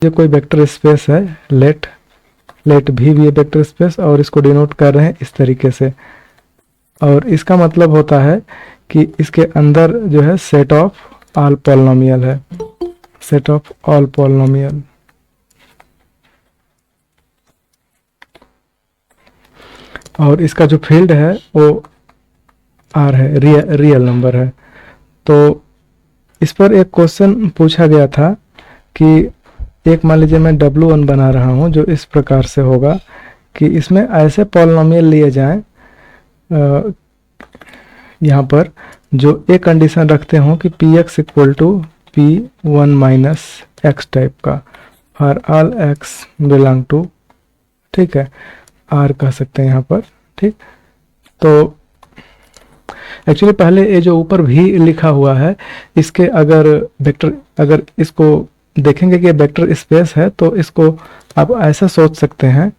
ये कोई vector space है, लेट लेट भी ये वेक्टर स्पेस, और इसको डिनोट कर रहे हैं इस तरीके से। और इसका मतलब होता है कि इसके अंदर जो है सेट ऑफ ऑल पॉलिनोमियल है, सेट ऑफ ऑल पॉलिनोमियल। और इसका जो फील्ड है वो आर है, रियल नंबर है। तो इस पर एक क्वेश्चन पूछा गया था कि एक मान लीजिए मैं W1 बना रहा हूँ जो इस प्रकार से होगा कि इसमें ऐसे पॉलिनोमियल लिए जाएं यहाँ पर जो एक कंडीशन रखते हों कि px equal to p1 minus x type का, for all x belong to, ठीक है, r कह सकते हैं यहाँ पर, ठीक। तो एक्चुअली पहले ये जो ऊपर भी लिखा हुआ है इसके अगर वेक्टर, अगर इसको देखेंगे कि वेक्टर स्पेस है तो इसको आप ऐसा सोच सकते हैं,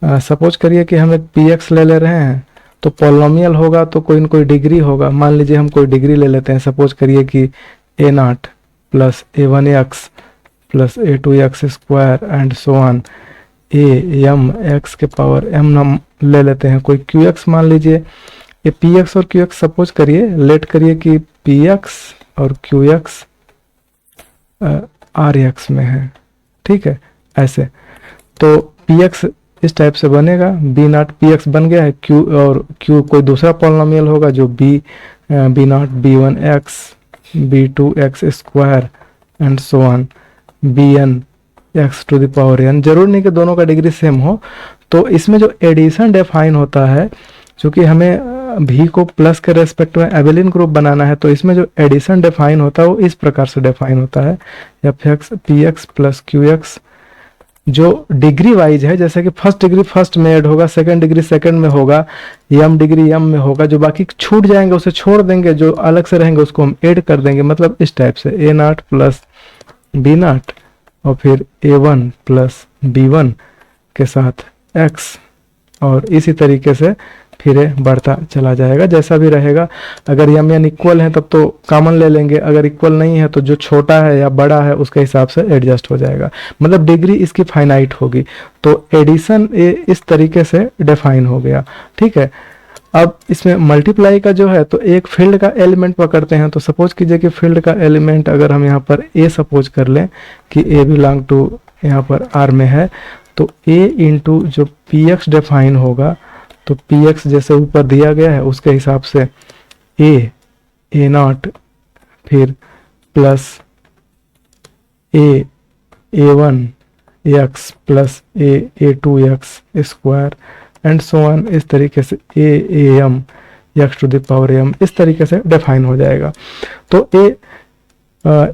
सपोज करिए कि हम एक px ले रहे हैं तो पॉलिनोमियल होगा तो कोई न कोई डिग्री होगा। मान लीजिए हम कोई डिग्री ले लेते हैं, सपोज करिए कि a0 plus a1x plus a2x square and so on a m x के पावर m हम ले लेते हैं। कोई qx मान लीजिए, ये px और qx सपोज करिए, लेट करिए कि px और qx rx में है, ठीक है, ऐसे। तो px इस टाइप से बनेगा, b0 px बन गया है, q और q कोई दूसरा पॉलिनोमियल होगा जो b0 b1x b2x square and so on bn x to the power n। जरूर नहीं कि दोनों का डिग्री सेम हो। तो इसमें जो एडिशन डिफाइन होता है, चूंकि हमें भी को प्लस के रेस्पेक्ट में एबेलियन ग्रुप बनाना है, तो इसमें जो एडिशन डिफाइन होता है वो इस प्रकार से डिफाइन होता है, fx px प्लस qx जो डिग्री वाइज है, जैसे कि फर्स्ट डिग्री फर्स्ट में ऐड होगा, सेकंड डिग्री सेकंड में होगा, यम डिग्री यम में होगा, जो बाकी छूट जाएंगे उसे छोड़ देंगे, जो अलग से रहेंगे उसको हम ऐड कर देंगे। मतलब इस टाइप से a0 प्लस b0 और फिर a1 प्लस b1 के साथ x, और इसी तरीके से फिर बढ़ता चला जाएगा जैसा भी रहेगा। अगर यम एन इक्वल है तब तो कॉमन ले लेंगे, अगर इक्वल नहीं है तो जो छोटा है या बड़ा है उसके हिसाब से एडजस्ट हो जाएगा, मतलब डिग्री इसकी फाइनाइट होगी। तो एडिशन इस तरीके से डिफाइन हो गया, ठीक है। अब इसमें मल्टीप्लाई का जो है, तो एक फील्ड का एलिमेंट पकड़ते हैं। तो सपोज कीजिए कि फील्ड का एलिमेंट अगर हम यहाँ पर ए सपोज कर लें कि ए बिलोंग टू यहाँ पर आर में है, तो ए इंटू जो पी एक्स डिफाइन होगा, तो पी एक्स जैसे ऊपर दिया गया है उसके हिसाब से ए नॉट फिर प्लस ए1 एक्स प्लस ए2 x square and so on, इस तरीके से a m x to the power m, इस तरीके से डिफाइन हो जाएगा। तो ए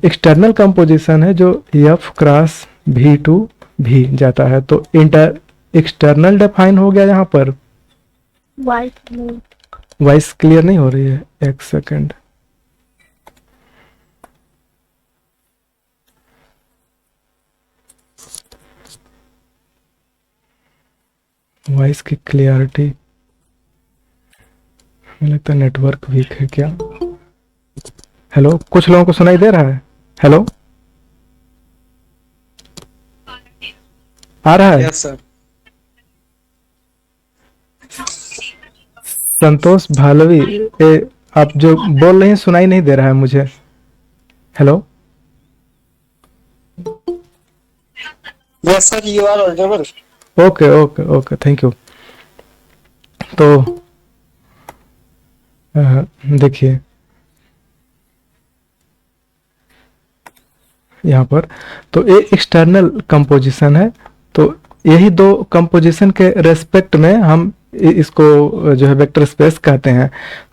एक्सटर्नल कंपोजिशन है जो एफ क्रॉस भी टू भी जाता है। तो एक्सटर्नल डिफाइन हो गया यहाँ पर। वॉइस क्लियर नहीं हो रही है, एक सेकंड। वॉइस की क्लियरिटी, मुझे लगता है नेटवर्क वीक है क्या। हेलो, कुछ लोगों को सुनाई दे रहा है? हेलो, आ रहा है? Yes sir. संतोष भालवी, आप जो बोल रहे हैं सुनाई नहीं दे रहा है मुझे। Hello, yes sir, you are audible. Okay okay okay, thank you. तो देखिए यहाँ पर, तो ये एक्सटर्नल कंपोजिशन है। तो यही दो कंपोजिशन के रेस्पेक्ट में हम इसको जो है वेक्टर स्पेस कहते हैं।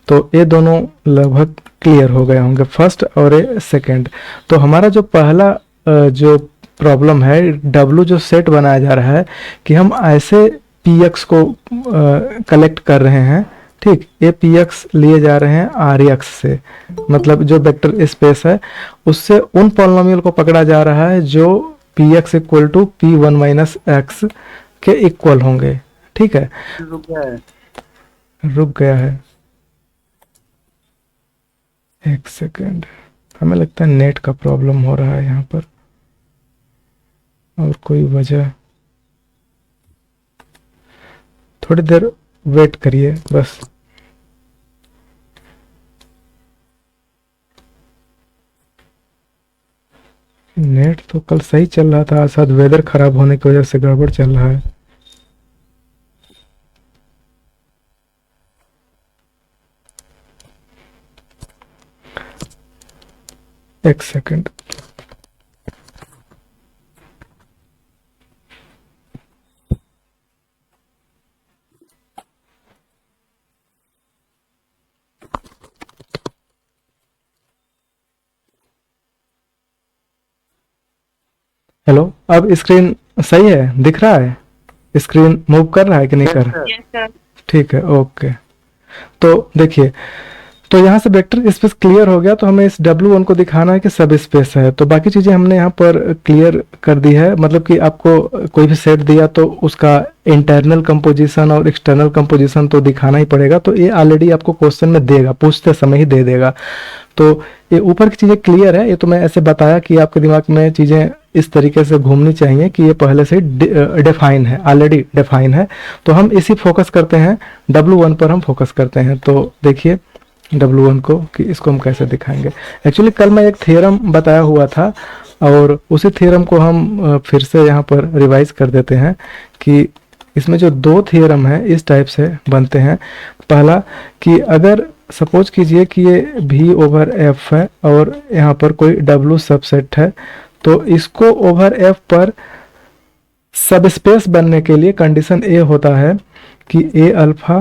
तो ये दोनों लगभग क्लियर हो गए होंगे, फर्स्ट और ये सेकंड। तो हमारा जो पहला जो प्रॉब्लम है, W जो सेट बनाया जा रहा है कि हम ऐसे px को कलेक्ट कर रहे हैं, ठीक, ये px लिए जा रहे हैं rx से, मतलब जो वेक्टर स्पेस है उससे उन पॉलिनोमियल को पकड़ा जा रहा है जो px equal to p1 minus x के इक्वल होंगे, ठीक है। रुक गया है, एक सेकेंड, हमें लगता है नेट का प्रॉब्लम हो रहा है यहाँ पर। और कोई वजह, थोड़ी देर वेट करिए बस। नेट तो कल सही चल रहा था, शायद वेदर खराब होने की वजह से गड़बड़ चल रहा है। एक सेकंड। हेलो, अब स्क्रीन सही है, दिख रहा है? स्क्रीन मूव कर रहा है कि नहीं कर रहा? Yes sir. ठीक है, ओके। तो देखिए, तो यहाँ से वेक्टर स्पेस क्लियर हो गया, तो हमें इस W1 को दिखाना है कि सब स्पेस है। तो बाकी चीजें हमने यहाँ पर क्लियर कर दी है, मतलब कि आपको कोई भी सेट दिया तो उसका इंटरनल कंपोजिशन और एक्सटर्नल कंपोजिशन तो दिखाना ही पड़ेगा। तो ये ऑलरेडी आपको क्वेश्चन में देगा, पूछते समय ही दे देगा। तो ये ऊपर की चीजें क्लियर है, ये तो मैं ऐसे बताया कि आपके दिमाग में चीजें इस तरीके से घूमनी चाहिए कि ये पहले से डिफाइन है, ऑलरेडी डिफाइन है। तो हम इसी फोकस करते हैं, W1 पर हम फोकस करते हैं। तो देखिए W1 को कि इसको हम कैसे दिखाएंगे। एक्चुअली कल मैं एक थ्योरम बताया हुआ था और उसी थ्योरम को हम फिर से यहाँ पर रिवाइज कर देते हैं कि इसमें जो दो थ्योरम है इस टाइप से बनते हैं। पहला कि अगर सपोज कीजिए कि ये V/F है और यहाँ पर कोई W सबसेट है, तो इसको ओवर F पर सबस्पेस बनने के लिए कंडीशन ए होता है कि A alpha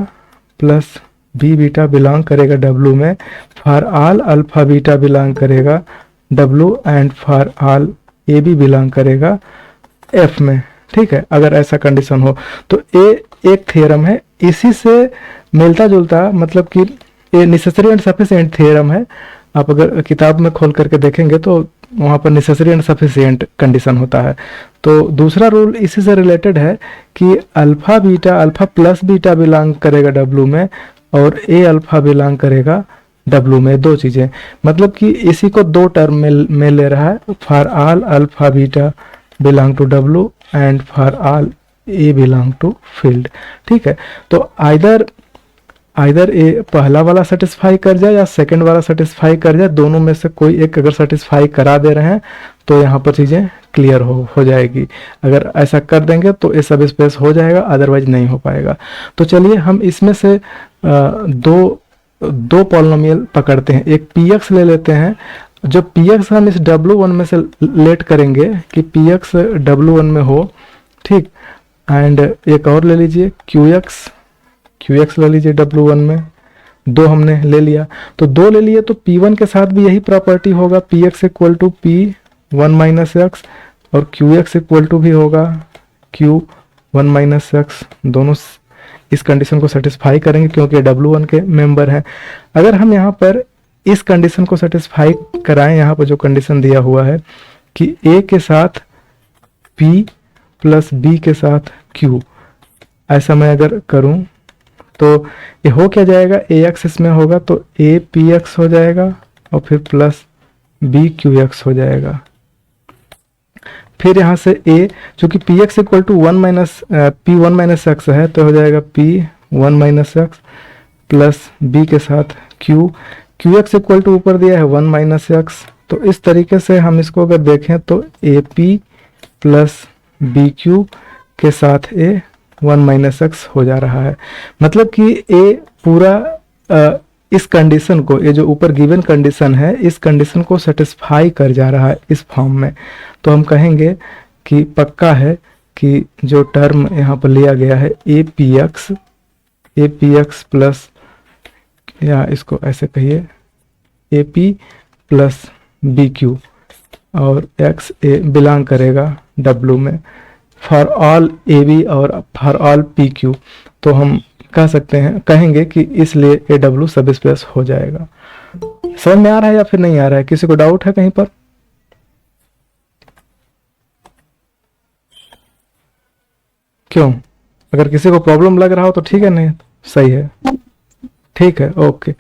plus B beta belong करेगा W में, for all alpha beta belong करेगा W and for all A B belong करेगा F में। ठीक है, अगर ऐसा कंडीशन हो तो ए एक थ्योरम है, इसी से मिलता जुलता, मतलब कि ये नेसेसरी एंड सफिशिएंट थ्योरम है। आप अगर किताब में खोल करके देखेंगे तो वहाँ पर नेसेसरी एंड सफिशिएंट कंडीशन होता है। तो दूसरा रूल इसी से रिलेटेड है कि alpha beta, alpha plus beta belong करेगा W में और ए अल्फा बिलोंग करेगा W में। दो चीजें, मतलब कि इसी को दो टर्म में ले रहा है, for all alpha beta belong to W and for all A belong to field. ठीक है, तो आइदर ए पहला वाला सेटिस्फाई कर जाए या सेकंड वाला सेटिस्फाई कर जाए, दोनों में से कोई एक अगर सेटिस्फाई करा दे रहे हैं तो यहाँ पर चीज़ें क्लियर हो जाएगी। अगर ऐसा कर देंगे तो ये सब स्पेस हो जाएगा, अदरवाइज नहीं हो पाएगा। तो चलिए हम इसमें से दो पॉलिनोमियल पकड़ते हैं। एक Px ले लेते हैं, जो Px हम इस W1 में से लेट करेंगे कि Px W1 में हो। ठीक, एंड एक और ले लीजिए QX ले लीजिए W1 में। दो हमने ले लिया, तो दो ले लिए तो P1 के साथ भी यही प्रॉपर्टी होगा, Px equal to P1 minus x, और QX इक्वल टू भी होगा Q1 माइनस एक्स। दोनों इस कंडीशन को सेटिस्फाई करेंगे क्योंकि W1 के मेंबर हैं। अगर हम यहाँ पर इस कंडीशन को सेटिस्फाई कराएं, यहाँ पर जो कंडीशन दिया हुआ है कि A के साथ P प्लस B के साथ Q, ऐसा मैं अगर करूं तो ये हो क्या जाएगा, AX इसमें होगा तो A PX हो जाएगा और फिर प्लस B QX हो जाएगा। फिर यहाँ से A, चूंकि Px equal to P1 minus X है तो हो जाएगा P1 minus x plus B के साथ QX इक्वल टू ऊपर दिया है 1 माइनस एक्स। तो इस तरीके से हम इसको अगर देखें तो AP प्लस BQ के साथ A1 माइनस एक्स हो जा रहा है। मतलब कि A पूरा इस कंडीशन को, ये जो ऊपर गिवन कंडीशन है, इस कंडीशन को सेटिस्फाई कर जा रहा है इस फॉर्म में। तो हम कहेंगे कि पक्का है कि जो टर्म यहाँ पर लिया गया है APX प्लस, या इसको ऐसे कहिए AP प्लस BQ और X A बिलोंग करेगा W में, फॉर ऑल AB और फॉर ऑल PQ। तो हम कह सकते हैं, कहेंगे कि इसलिए AW सब स्पेस हो जाएगा। समझ में आ रहा है या फिर नहीं आ रहा है? किसी को डाउट है कहीं पर? क्यों? अगर किसी को प्रॉब्लम लग रहा हो तो ठीक है, नहीं सही है, ठीक है, ओके।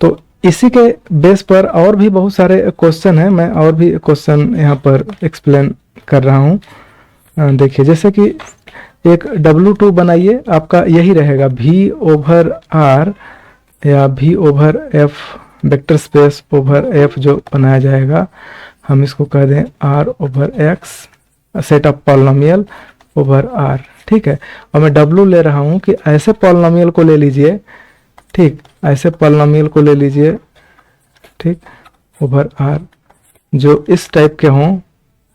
तो इसी के बेस पर और भी बहुत सारे क्वेश्चन हैं, मैं और भी क्वेश्चन यहाँ पर एक्सप्लेन कर रहा हूँ। देखिए जैसे कि एक W2 बनाइए, आपका यही रहेगा V ओवर R या V over F, vector space over F जो बनाया जाएगा, हम इसको कह दें R over X set of polynomial over R। ठीक है, और मैं W ले रहा हूं कि ऐसे पॉलिनोमियल को ले लीजिए, ठीक, ऐसे पॉलिनोमियल को ले लीजिए, ठीक, ओवर R जो इस टाइप के हों,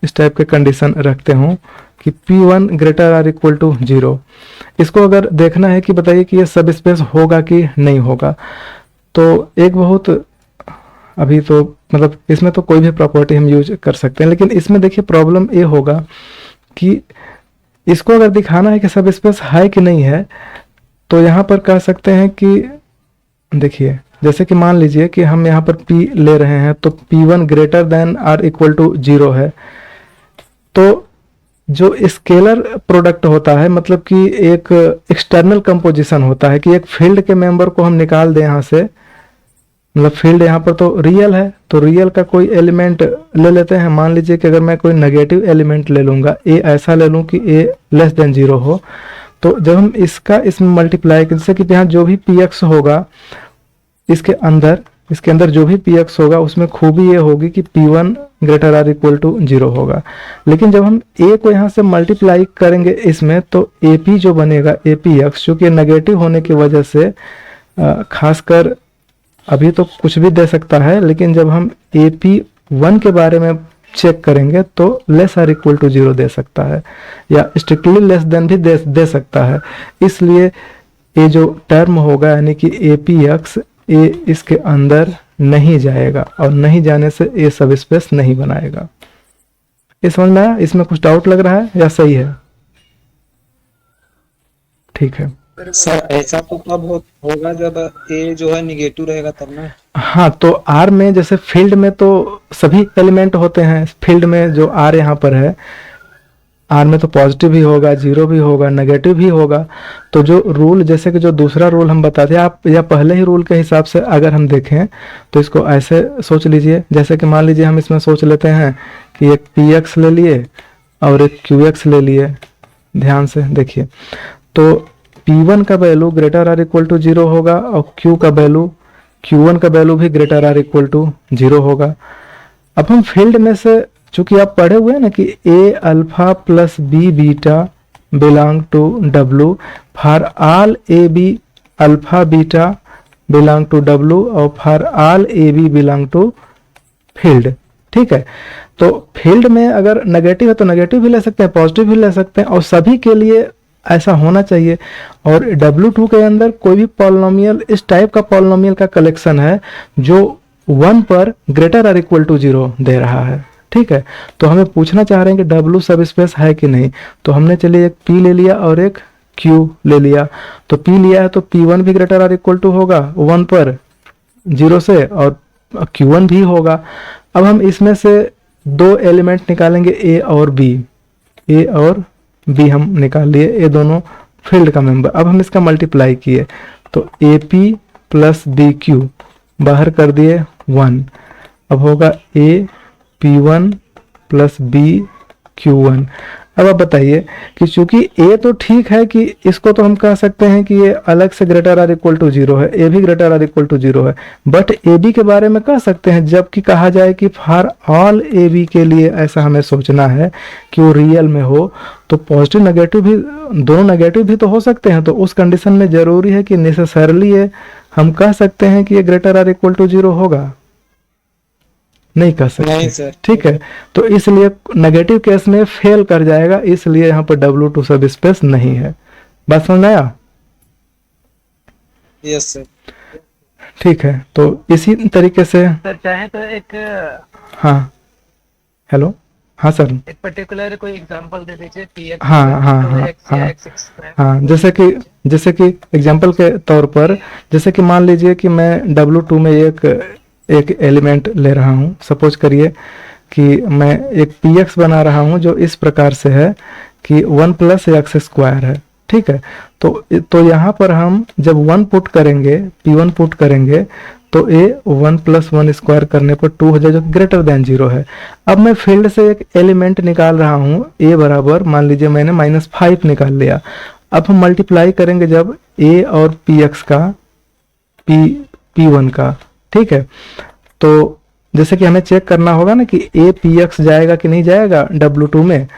इस टाइप के कंडीशन रखते हों कि P1 greater or equal to 0। इसको अगर देखना है कि बताइए कि ये सब स्पेस होगा कि नहीं होगा, तो एक बहुत अभी तो मतलब इसमें तो कोई भी प्रॉपर्टी हम यूज कर सकते हैं, लेकिन इसमें देखिए प्रॉब्लम ये होगा कि इसको अगर दिखाना है कि सब स्पेस है कि नहीं है, तो यहाँ पर कह सकते हैं कि देखिए जैसे कि मान लीजिए कि हम यहाँ पर P ले रहे हैं, तो P1 greater than or equal to 0 है, तो जो स्केलर प्रोडक्ट होता है, मतलब कि एक एक्सटर्नल कंपोजिशन होता है कि एक फील्ड के मेंबर को हम निकाल दें यहाँ से, मतलब फील्ड यहाँ पर तो रियल है, तो रियल का कोई एलिमेंट ले लेते हैं। मान लीजिए कि अगर मैं कोई नेगेटिव एलिमेंट ले लूँगा, ए ऐसा ले लूँ कि ए लेस देन 0 हो, तो जब हम इसका इसमें मल्टीप्लाई, जैसे कि यहाँ जो भी Px होगा इसके अंदर जो भी Px होगा उसमें खूबी ये होगी कि P1 greater or equal to 0 होगा। लेकिन जब हम a को यहाँ से मल्टीप्लाई करेंगे इसमें, तो AP जो बनेगा APX, जो कि नेगेटिव होने की वजह से खासकर अभी तो कुछ भी दे सकता है, लेकिन जब हम AP1 के बारे में चेक करेंगे तो लेस आर इक्वल टू 0 दे सकता है, या स्ट्रिक्टली लेस देन भी दे सकता है। इसलिए ये जो टर्म होगा यानी कि APX, ए इसके अंदर नहीं जाएगा, और नहीं जाने से ये सब स्पेस नहीं बनाएगा। ये समझ में आया? इसमें कुछ डाउट लग रहा है या सही है? ठीक है सर, ऐसा तो तब होगा जब ए जो है निगेटिव रहेगा तब ना। हाँ, तो आर में जैसे फील्ड में तो सभी एलिमेंट होते हैं, फील्ड में जो आर यहाँ पर है, आर में तो पॉजिटिव भी होगा, 0 भी होगा, नेगेटिव भी होगा। तो जो रूल, जैसे कि जो दूसरा रूल हम बताते हैं, आप या पहले ही रूल के हिसाब से अगर हम देखें तो इसको ऐसे सोच लीजिए, जैसे कि मान लीजिए हम इसमें सोच लेते हैं कि एक Px ले लिए और एक Qx ले लिए। ध्यान से देखिए, तो P1 का value greater or equal to 0 होगा, और Q1 का वैल्यू भी ग्रेटर आर इक्वल टू 0 होगा। अब हम फील्ड में से, चूंकि आप पढ़े हुए हैं ना कि A alpha plus B beta belong to W, for all AB alpha beta belong to W, और for all AB belong to field. ठीक है, तो फील्ड में अगर नेगेटिव है तो नेगेटिव भी ले सकते हैं, पॉजिटिव भी ले सकते हैं, और सभी के लिए ऐसा होना चाहिए। और W2 के अंदर कोई भी पॉलिनोमियल, इस टाइप का पॉलिनोमियल का कलेक्शन है जो 1 पर ग्रेटर आर इक्वल टू 0 दे रहा है। ठीक है, तो हमें पूछना चाह रहे हैं कि W सब स्पेस है कि नहीं, तो हमने चलिए एक P ले लिया और एक Q ले लिया। तो P लिया है तो P1 भी ग्रेटर आर इक्वल टू होगा 1 पर 0 से, और Q1 भी होगा। अब हम इसमें से दो एलिमेंट निकालेंगे, A और B हम निकाल लिए, ये दोनों फील्ड का मेंबर। अब हम इसका मल्टीप्लाई किए तो AP प्लस BQ बाहर कर दिए 1, अब होगा AP1 प्लस BQ1। अब आप बताइए कि चूंकि A तो ठीक है कि इसको तो हम कह सकते हैं कि ये अलग से ग्रेटर आर इक्वल टू 0 है, A भी ग्रेटर आर इक्वल टू 0 है, बट AB के बारे में कह सकते हैं, जबकि कहा जाए कि फॉर ऑल AB के लिए ऐसा हमें सोचना है कि वो रियल में हो, तो पॉजिटिव नेगेटिव भी, दोनों नेगेटिव भी तो हो सकते हैं। तो उस कंडीशन में जरूरी है कि नेसेसरली ये हम कह सकते हैं कि ये ग्रेटर आर इक्वल टू 0 होगा? नहीं कह सकते। नहीं सर। ठीक है, तो इसलिए नेगेटिव केस में फेल कर जाएगा, इसलिए यहाँ पर W2 सब स्पेस नहीं है। बात समझ आया? Yes sir. ठीक है, तो इसी तरीके से सर चाहे तो एक हाँ, हेलो, हाँ सर, एक पर्टिकुलर कोई एग्जांपल दे दीजिए Px हाँ हाँ तो हाँ x या हाँ x स्क्वायर। हाँ, जैसे कि एग्जांपल के तौर पर, जैसे कि मान लीजिए कि मैं W2 में एक एलिमेंट ले रहा हूँ। सपोज करिए कि मैं एक Px बना रहा हूँ जो इस प्रकार से है कि 1 प्लस एक्स स्क्वायर है। ठीक है, तो यहाँ पर हम जब 1 पुट करेंगे, P1 पुट करेंगे, तो ए 1 + 1 स्क्वायर करने पर 2 हो जाए, जो ग्रेटर देन 0 है। अब मैं फील्ड से एक एलिमेंट निकाल रहा हूँ, ए बराबर मान लीजिए मैंने -5 निकाल लिया। अब हम मल्टीप्लाई करेंगे जब ए और पी एक्स का P1 का, ठीक है। तो जैसे कि हमें चेक करना होगा ना कि ए पी एक्स जाएगा कि नहीं जाएगा W2 में,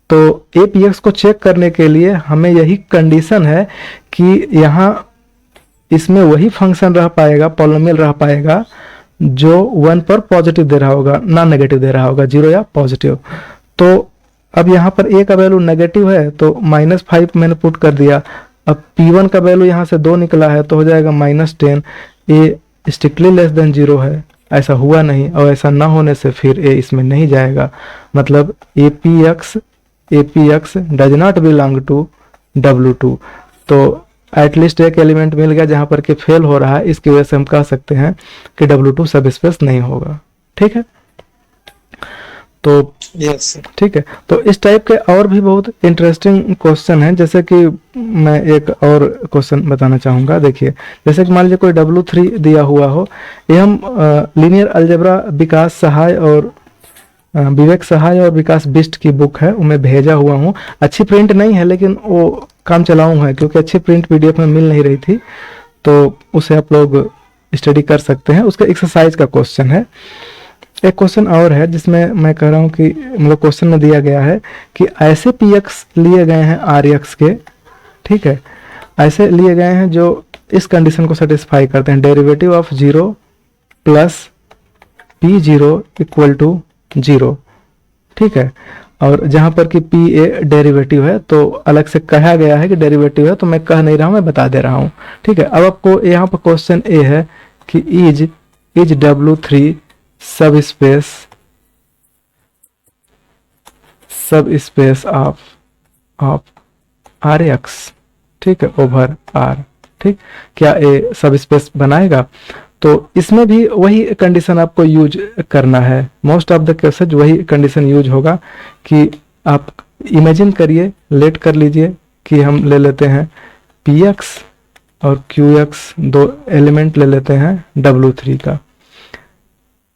तो ए पी एक्स को चेक करने के लिए हमें यही कंडीशन है कि यहाँ इसमें वही फंक्शन रह पाएगा, पॉलिनोमियल रह पाएगा जो 1 पर पॉजिटिव दे रहा होगा, नॉन नेगेटिव दे रहा होगा, 0 या पॉजिटिव। तो अब यहाँ पर ए का वैल्यू नेगेटिव है तो -5 मैंने पुट कर दिया। अब P1 का वैल्यू यहाँ से 2 निकला है तो हो जाएगा -10। ए स्ट्रिक्टली लेस देन 0 है, ऐसा हुआ नहीं, और ऐसा ना होने से फिर ए इसमें नहीं जाएगा। मतलब A P X does not belong to W2। तो एटलीस्ट एक एलिमेंट मिल गया जहां पर कि फेल हो रहा है, इसकी वजह से हम कह सकते हैं कि W2 सब स्पेस नहीं होगा, ठीक है। तो यस। ठीक है, तो इस टाइप के और भी बहुत इंटरेस्टिंग क्वेश्चन हैं। जैसे कि मैं एक और क्वेश्चन बताना चाहूँगा। देखिए, जैसे कि मान लीजिए कोई W3 दिया हुआ हो, ये हम लीनियर अलजेब्रा विकास सहाय और विवेक सहाय और विकास बिष्ट की बुक है, मैं भेजा हुआ हूँ। अच्छी प्रिंट नहीं है लेकिन वो काम चलाऊँ है, क्योंकि अच्छी प्रिंट PDF में मिल नहीं रही थी, तो उसे आप लोग स्टडी कर सकते हैं। उसका एक्सरसाइज का क्वेश्चन है। एक क्वेश्चन और है जिसमें मैं कह रहा हूँ कि मतलब क्वेश्चन में दिया गया है कि ऐसे PX लिए गए हैं RX के, ठीक है, ऐसे लिए गए हैं जो इस कंडीशन को सेटिस्फाई करते हैं, डेरिवेटिव ऑफ 0 + P0 = 0, ठीक है। और जहां पर कि PA डेरिवेटिव है, तो अलग से कहा गया है कि डेरिवेटिव है, तो मैं कह नहीं रहा हूं, मैं बता दे रहा हूं, ठीक है। अब आपको यहाँ पर क्वेश्चन ए है कि इज W3 सब स्पेस ऑफ RX, ठीक है, ओवर R, ठीक। क्या ए सब स्पेस बनाएगा? तो इसमें भी वही कंडीशन आपको यूज करना है। मोस्ट ऑफ द केसेज वही कंडीशन यूज होगा कि आप इमेजिन करिए, लेट कर लीजिए कि हम ले लेते हैं PX और QX, दो एलिमेंट ले लेते हैं W3 का,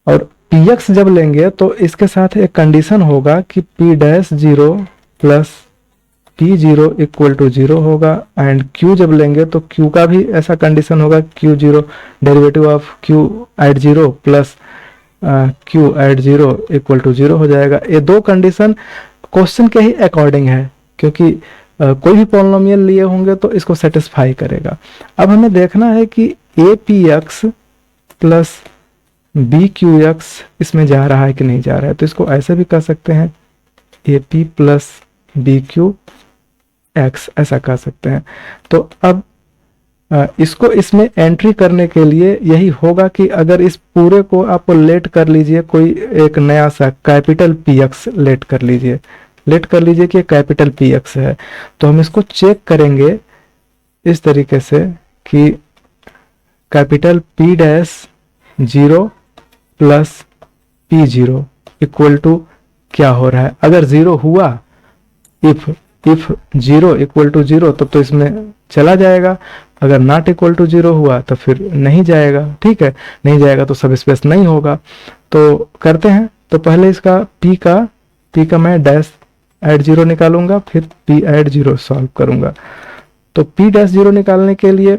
और PX जब लेंगे तो इसके साथ एक कंडीशन होगा कि P'0 + P0 = 0 होगा, एंड Q जब लेंगे तो Q का भी ऐसा कंडीशन होगा, Q0 derivative of Q@0 + Q@0 = 0 हो जाएगा। ये दो कंडीशन क्वेश्चन के ही अकॉर्डिंग है, क्योंकि कोई भी पॉलिनोमियल लिए होंगे तो इसको सेटिस्फाई करेगा। अब हमें देखना है कि APX + BQX इसमें जा रहा है कि नहीं जा रहा है, तो इसको ऐसे भी कह सकते हैं, AP + BQX ऐसा कह सकते हैं। तो अब इसको इसमें एंट्री करने के लिए यही होगा कि अगर इस पूरे को आप लेट कर लीजिए, कोई एक नया सा कैपिटल PX लेट कर लीजिए कि कैपिटल PX है, तो हम इसको चेक करेंगे इस तरीके से कि कैपिटल P'0 + P0 = क्या हो रहा है। अगर 0 हुआ, इफ 0 = 0, तब तो इसमें चला जाएगा। अगर नॉट इक्वल टू 0 हुआ तो फिर नहीं जाएगा, ठीक है, नहीं जाएगा तो सब स्पेस नहीं होगा। तो करते हैं, तो पहले इसका P का मैं -0 निकालूंगा, फिर P'0 सॉल्व करूंगा। तो P'0 निकालने के लिए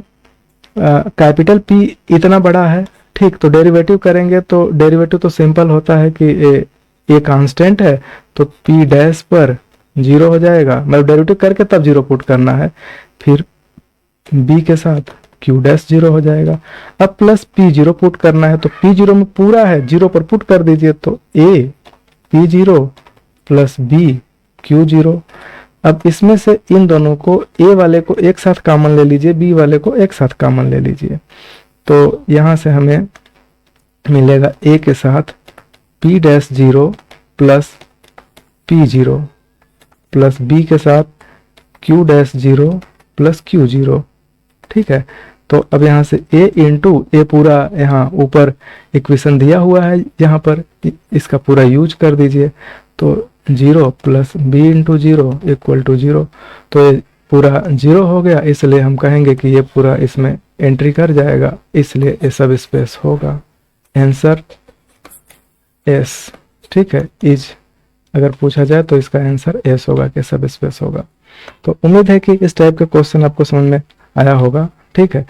कैपिटल P इतना बड़ा है, ठीक, तो डेरिवेटिव करेंगे तो डेरिवेटिव तो सिंपल होता है कि ए कांस्टेंट है तो P' पर 0 हो जाएगा, मतलब डेरिवेटिव करके तब 0 पुट करना है, फिर B के साथ Q' 0 हो जाएगा। अब प्लस P0 पुट करना है, तो P0 में पूरा है, 0 पर पुट कर दीजिए, तो A P0 + B Q0। अब इसमें से इन दोनों को, A वाले को एक साथ कॉमन ले लीजिए, B वाले को एक साथ कॉमन ले लीजिए, तो यहां से हमें मिलेगा A के साथ P'0 + P0 + B के साथ Q'0 + Q0, ठीक है। तो अब यहाँ से A पूरा यहाँ ऊपर इक्वेशन दिया हुआ है, यहाँ पर इसका पूरा यूज कर दीजिए, तो 0 + B × 0 = 0, तो ये पूरा 0 हो गया, इसलिए हम कहेंगे कि ये पूरा इसमें एंट्री कर जाएगा, इसलिए ये सब स्पेस होगा। Answer S. ठीक है, इज अगर पूछा जाए तो इसका आंसर एस होगा कि सब स्पेस होगा। तो उम्मीद है कि इस टाइप का क्वेश्चन आपको समझ में आया होगा। ठीक है,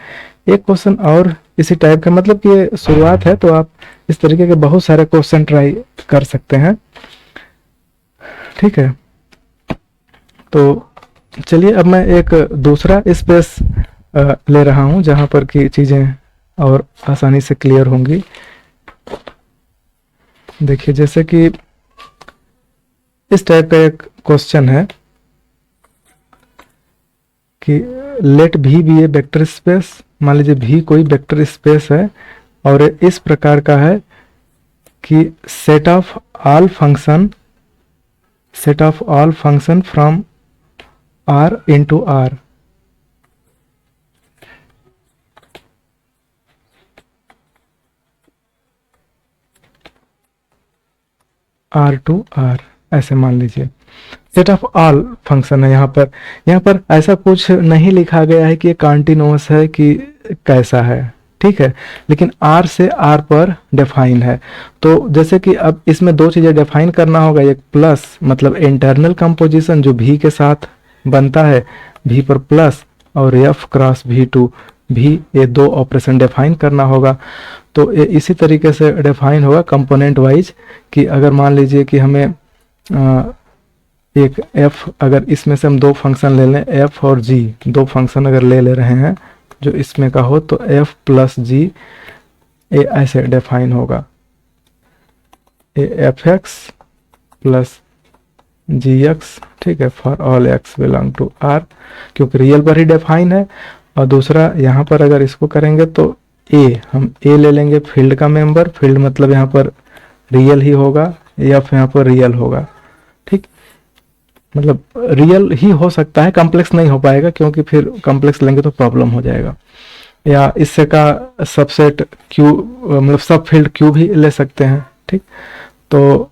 एक क्वेश्चन और इसी टाइप का, मतलब कि ये शुरुआत है, तो आप इस तरीके के बहुत सारे क्वेश्चन ट्राई कर सकते हैं। ठीक है, तो चलिए अब मैं एक दूसरा स्पेस ले रहा हूं जहां पर कि चीजें और आसानी से क्लियर होंगी। देखिए, जैसे कि इस टाइप का एक क्वेश्चन है कि लेट भी बी ए वेक्टर स्पेस। मान लीजिए भी कोई वेक्टर स्पेस है और इस प्रकार का है कि set of all function from R into R. R to R ऐसे मान लीजिए सेट ऑफ ऑल फंक्शन है। यहाँ पर ऐसा कुछ नहीं लिखा गया है कि ये कॉन्टिन्यूअस है कि कैसा है। ठीक है, लेकिन आर से आर पर डिफाइन है। तो जैसे कि अब इसमें दो चीजें डिफाइन करना होगा, एक प्लस मतलब इंटरनल कंपोजिशन जो भी के साथ बनता है, भी पर प्लस, और एफ क्रॉस भी टू भी, ये दो ऑपरेशन डिफाइन करना होगा। तो ये इसी तरीके से डिफाइन होगा कंपोनेंट वाइज कि अगर मान लीजिए कि हमें एक f, अगर इसमें से हम दो फंक्शन ले लें f और g, दो फंक्शन अगर ले रहे हैं जो इसमें का हो, तो f प्लस g ये ऐसे डिफाइन होगा, A F X plus G X. ठीक है, for all X belong to R, क्योंकि रियल पर ही डिफाइन है। और दूसरा यहाँ पर अगर इसको करेंगे तो हम ए ले लेंगे फील्ड का मेंबर, फील्ड मतलब यहाँ पर रियल ही होगा, एफ यहाँ पर रियल होगा। ठीक, मतलब रियल ही हो सकता है, कॉम्प्लेक्स नहीं हो पाएगा, क्योंकि फिर कॉम्प्लेक्स लेंगे तो प्रॉब्लम हो जाएगा। या इससे का सबसेट क्यू, मतलब सब फील्ड क्यू भी ले सकते हैं। ठीक, तो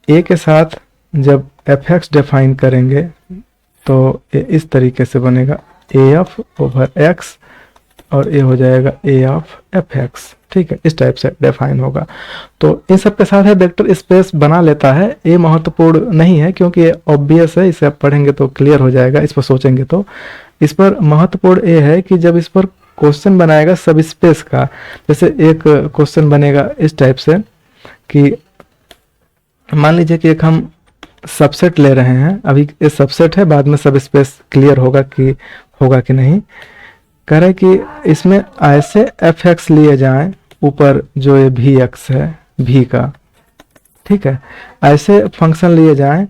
ए के साथ जब एफ एक्स डिफाइन करेंगे तो ये इस तरीके से बनेगा, ए एफ ओवर एक्स, और ये हो जाएगा ए ऑफ एफ एक्स। ठीक है, इस टाइप से डिफाइन होगा। तो इन सब के साथ है वेक्टर स्पेस बना लेता है। ये महत्वपूर्ण नहीं है क्योंकि ये ऑब्वियस है, इसे आप पढ़ेंगे तो क्लियर हो जाएगा, इस पर सोचेंगे तो। इस पर महत्वपूर्ण ये है कि जब इस पर क्वेश्चन बनाएगा सब स्पेस का, जैसे एक क्वेश्चन बनेगा इस टाइप से कि मान लीजिए कि एक हम सबसेट ले रहे हैं, अभी ये सबसेट है, बाद में सब स्पेस क्लियर होगा कि नहीं। कह रहे कि इसमें ऐसे एफ एक्स लिए जाएं, ऊपर जो ये भी एक्स है भी का। ठीक है, ऐसे फंक्शन लिए जाएं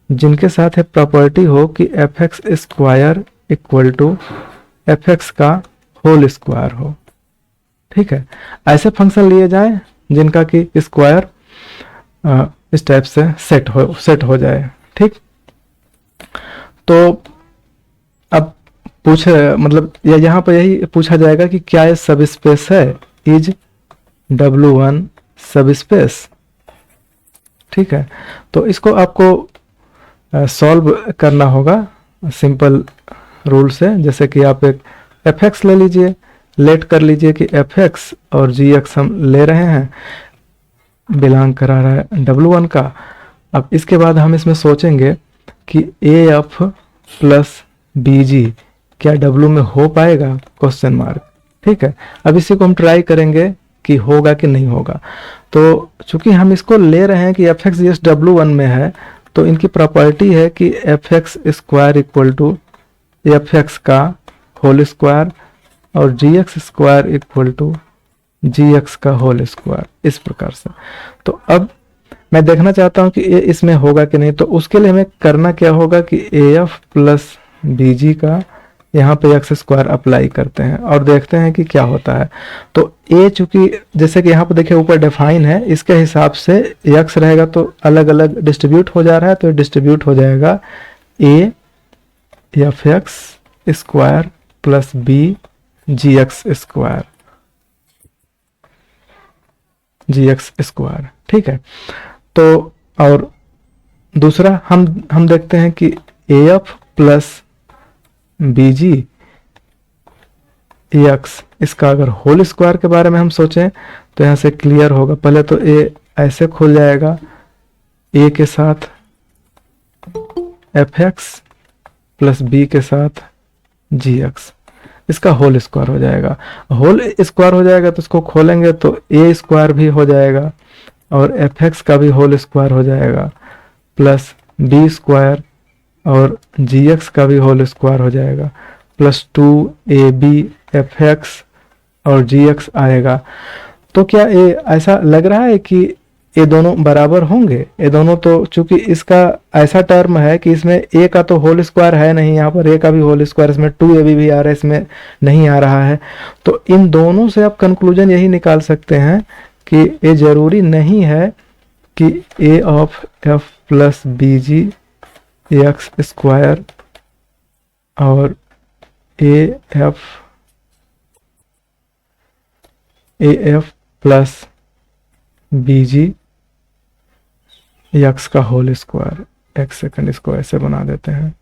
जिनके साथ ये प्रॉपर्टी हो कि F X square equal to F X का होल स्क्वायर हो। ठीक है, ऐसे फंक्शन लिए जाएं जिनका कि स्क्वायर इस टाइप से सेट हो जाए। ठीक, तो अब मतलब यहाँ पर यही पूछा जाएगा कि क्या ये सब स्पेस है, इज W1 सब स्पेस। ठीक है, तो इसको आपको सॉल्व करना होगा सिंपल रूल से। जैसे कि आप एक एफ एक्स ले लीजिए, लेट कर लीजिए कि एफ एक्स और जी एक्स हम ले रहे हैं, बिलोंग करा रहा है W1 का। अब इसके बाद हम इसमें सोचेंगे कि ए एफ प्लस बी जी क्या W में हो पाएगा, क्वेश्चन मार्क। ठीक है, अब इसी को हम ट्राई करेंगे कि होगा कि नहीं होगा। तो चूंकि हम इसको ले रहे हैं कि एफ एक्स एस W1 में है, तो इनकी प्रॉपर्टी है कि F X square equal to F X का होल स्क्वायर और G X square equal to G X का होल स्क्वायर, इस प्रकार से। तो अब मैं देखना चाहता हूं कि ये इसमें होगा कि नहीं। तो उसके लिए हमें करना क्या होगा कि ए एफ प्लस बी जी का यहाँ पे एक्स स्क्वायर अप्लाई करते हैं और देखते हैं कि क्या होता है। तो ए चूंकि जैसे कि यहाँ पे देखिए ऊपर डिफाइन है, इसके हिसाब से एक्स रहेगा तो अलग अलग डिस्ट्रीब्यूट हो जा रहा है, तो डिस्ट्रीब्यूट हो जाएगा A F X square plus B G X square, G X square. ठीक है, तो और दूसरा हम देखते हैं कि A F plus B G X इसका अगर होल स्क्वायर के बारे में हम सोचें तो यहाँ से क्लियर होगा। पहले तो ए ऐसे खुल जाएगा, ए के साथ एफ एक्स प्लस बी के साथ जी एक्स, इसका होल स्क्वायर हो जाएगा। होल स्क्वायर हो जाएगा तो इसको खोलेंगे तो ए स्क्वायर भी हो जाएगा और एफ एक्स का भी होल स्क्वायर हो जाएगा प्लस बी स्क्वायर और जी एक्स का भी होल स्क्वायर हो जाएगा प्लस 2ab एफ एक्स और जी एक्स आएगा। तो क्या ये ऐसा लग रहा है कि ये दोनों बराबर होंगे? ये दोनों तो, चूंकि इसका ऐसा टर्म है कि इसमें ए का तो होल स्क्वायर है नहीं, यहाँ पर ए का भी होल स्क्वायर, इसमें 2ab भी आ रहा है, इसमें नहीं आ रहा है। तो इन दोनों से आप कंक्लूजन यही निकाल सकते हैं कि ये जरूरी नहीं है कि A of F plus B G X square और A F plus B G X का होल स्क्वायर, एक सेकंड इसको ऐसे बना देते हैं,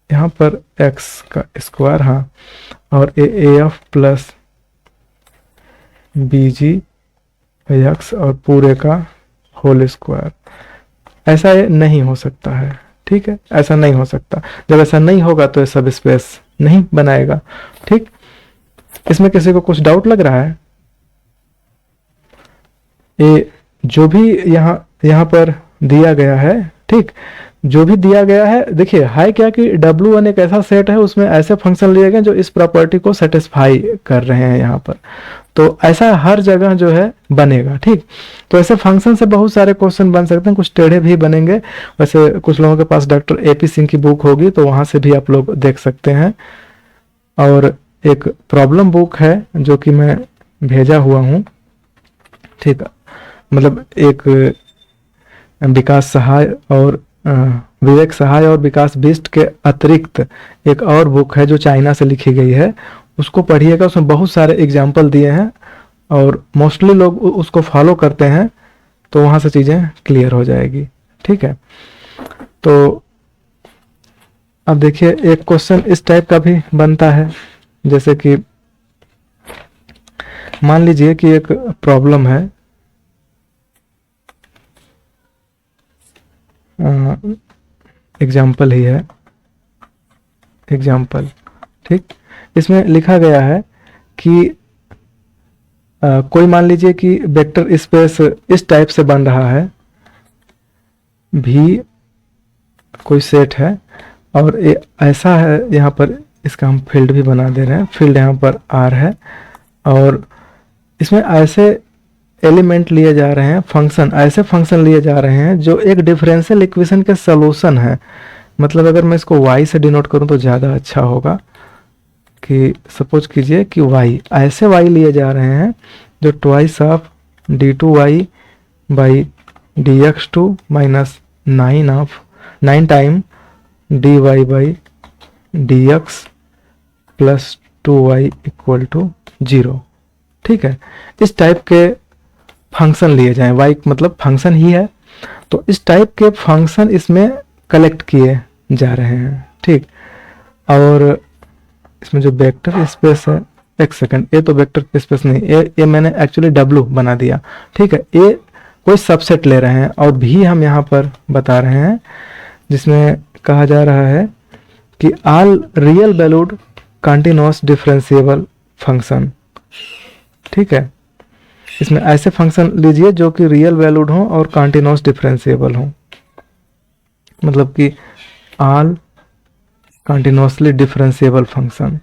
यहाँ पर एक्स का स्क्वायर, हाँ, और A F plus B G X और पूरे का होल स्क्वायर। ऐसा ये नहीं हो सकता है, ठीक है, ऐसा नहीं हो सकता। जब ऐसा नहीं होगा तो ये सब स्पेस नहीं बनाएगा, ठीक। इसमें किसी को कुछ डाउट लग रहा है? ये जो भी यहाँ पर दिया गया है, ठीक, जो भी दिया गया है, देखिए है क्या कि W1 एक ऐसा सेट है, उसमें ऐसे फंक्शन लिए गए जो इस प्रॉपर्टी को सेटिस्फाई कर रहे हैं यहाँ पर। तो ऐसा हर जगह जो है बनेगा, ठीक। तो ऐसे फंक्शन से बहुत सारे क्वेश्चन बन सकते हैं, कुछ टेढ़े भी बनेंगे। वैसे कुछ लोगों के पास डॉक्टर AP सिंह की बुक होगी तो वहां से भी आप लोग देख सकते हैं। और एक प्रॉब्लम बुक है जो कि मैं भेजा हुआ हूँ, ठीक, मतलब एक विकास सहाय और विवेक सहाय और विकास बिष्ट के अतिरिक्त एक और बुक है जो चाइना से लिखी गई है, उसको पढ़िएगा। उसमें बहुत सारे एग्जाम्पल दिए हैं और मोस्टली लोग उसको फॉलो करते हैं, तो वहाँ से चीज़ें क्लियर हो जाएगी, ठीक है। तो अब देखिए एक क्वेश्चन इस टाइप का भी बनता है, जैसे कि मान लीजिए कि एक प्रॉब्लम है, एग्जाम्पल ही है, एग्जाम्पल, ठीक। इसमें लिखा गया है कि कोई मान लीजिए कि वेक्टर स्पेस इस टाइप से बन रहा है, भी कोई सेट है और ये ऐसा है, यहाँ पर इसका हम फील्ड भी बना दे रहे हैं, फील्ड यहाँ पर R है और इसमें ऐसे एलिमेंट लिए जा रहे हैं, फंक्शन, ऐसे फंक्शन लिए जा रहे हैं जो एक डिफरेंशियल इक्वेशन के सॉल्यूशन है। मतलब अगर मैं इसको y से डिनोट करूं तो ज़्यादा अच्छा होगा, कि सपोज कीजिए कि y, ऐसे y लिए जा रहे हैं जो twice of d2y by dx2 minus 9 time dy by dx plus 2y equal to 0, ठीक है। इस टाइप के फंक्शन लिए जाएं, y मतलब फंक्शन ही है, तो इस टाइप के फंक्शन इसमें कलेक्ट किए जा रहे हैं, ठीक। और इसमें जो वेक्टर स्पेस है, एक सेकंड, ये तो वेक्टर स्पेस नहीं, ये मैंने एक्चुअली W बना दिया, ठीक है। ये कोई सबसेट ले रहे हैं और भी हम यहाँ पर बता रहे हैं, जिसमें कहा जा रहा है कि all real valued continuous differentiable function, ठीक है। इसमें ऐसे फंक्शन लीजिए जो कि रियल वैल्यूड हो और कंटीन्यूअस डिफरेंशिएबल हो, मतलब कि all continuously differentiable function,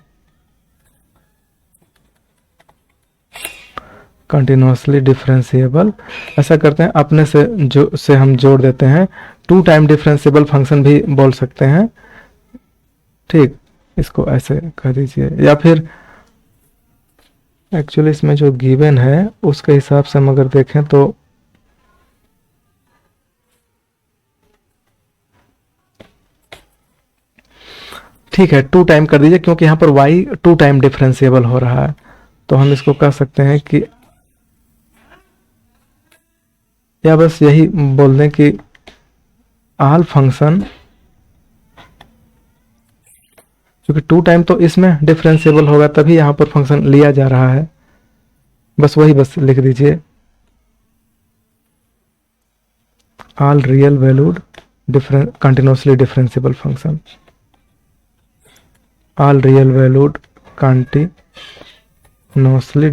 continuously differentiable. ऐसा करते हैं अपने से हम जोड़ देते हैं, 2 टाइम डिफरेंशिएबल फंक्शन भी बोल सकते हैं, ठीक। इसको ऐसे कर दीजिए, या फिर एक्चुअली इसमें जो गिवन है उसके हिसाब से हम अगर देखें तो ठीक है, 2 टाइम कर दीजिए, क्योंकि यहाँ पर y 2 टाइम डिफरेंशिएबल हो रहा है, तो हम इसको कह सकते हैं कि, या बस यही बोल दें कि ऑल फंक्शन क्योंकि 2 टाइम तो इसमें डिफरेंशिएबल होगा, तभी यहाँ पर फंक्शन लिया जा रहा है। बस वही बस लिख दीजिए, all real valued continuously differentiable function, all real valued continuously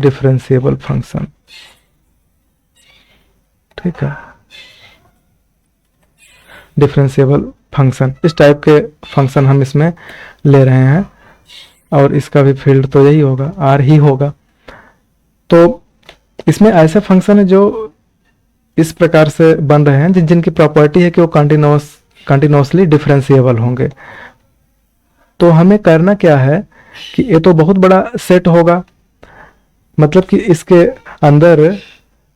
differentiable function। ठीक है, डिफरेंशिएबल फंक्शन, इस टाइप के फंक्शन हम इसमें ले रहे हैं, और इसका भी फील्ड तो यही होगा, आर ही होगा। तो इसमें ऐसे फंक्शन है जो इस प्रकार से बन रहे हैं जिनकी प्रॉपर्टी है कि वो कंटिन्यूसली डिफरेंशिएबल होंगे। तो हमें करना क्या है कि ये तो बहुत बड़ा सेट होगा, मतलब कि इसके अंदर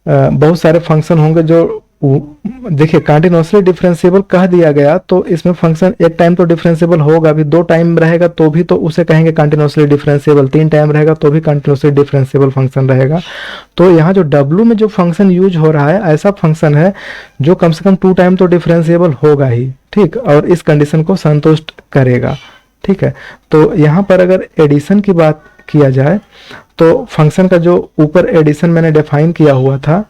बहुत सारे फंक्शन होंगे जो देखिए कंटिन्यूसली डिफरेंशिएबल कह दिया गया, तो इसमें फंक्शन एक टाइम तो डिफरेंशिएबल होगा, अभी 2 टाइम रहेगा तो भी तो उसे कहेंगे कंटिन्यूसली डिफरेंशिएबल, 3 टाइम रहेगा तो भी कंटिन्यूसली डिफरेंशिएबल फंक्शन रहेगा। तो यहाँ जो W में जो फंक्शन यूज हो रहा है ऐसा फंक्शन है जो कम से कम 2 टाइम तो डिफरेंशिएबल होगा ही, ठीक, और इस कंडीशन को संतुष्ट करेगा। ठीक है, तो यहाँ पर अगर एडिशन की बात किया जाए तो फंक्शन का जो ऊपर एडिशन मैंने डिफाइन किया हुआ था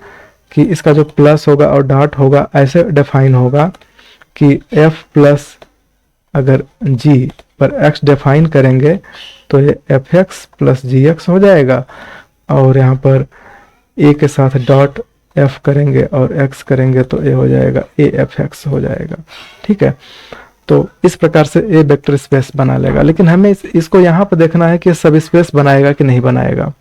कि इसका जो प्लस होगा और डॉट होगा ऐसे डिफाइन होगा कि f प्लस अगर g पर x डिफाइन करेंगे तो ये fx प्लस gx हो जाएगा, और यहाँ पर a के साथ डॉट f करेंगे और x करेंगे तो a हो जाएगा afx हो जाएगा। ठीक है, तो इस प्रकार से a वेक्टर स्पेस बना लेगा, लेकिन हमें इसको यहाँ पर देखना है कि सब स्पेस बनाएगा कि नहीं बनाएगा।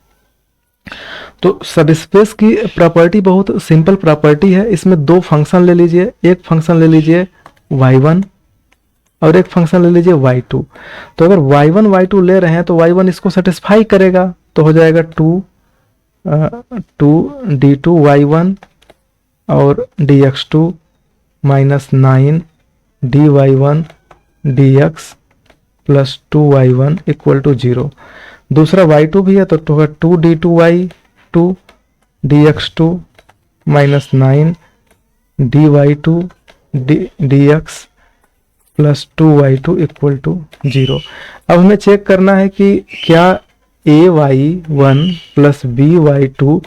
तो सब स्पेस की प्रॉपर्टी बहुत सिंपल प्रॉपर्टी है, इसमें 2 फंक्शन ले लीजिए, एक फंक्शन ले लीजिए y1 और एक फंक्शन ले लीजिए y2। तो अगर y1 y2 ले रहे हैं तो y1 इसको सेटिस्फाई करेगा, तो हो जाएगा 2 d2 y1 और dx2 minus 9 dy1 dx plus 2y1 equal to 0। दूसरा y2 भी है तो होगा 2 d2 y2 dx2 minus 9 dy2 dx plus 2y2 equal to 0। अब हमें चेक करना है कि क्या ay1 प्लस by2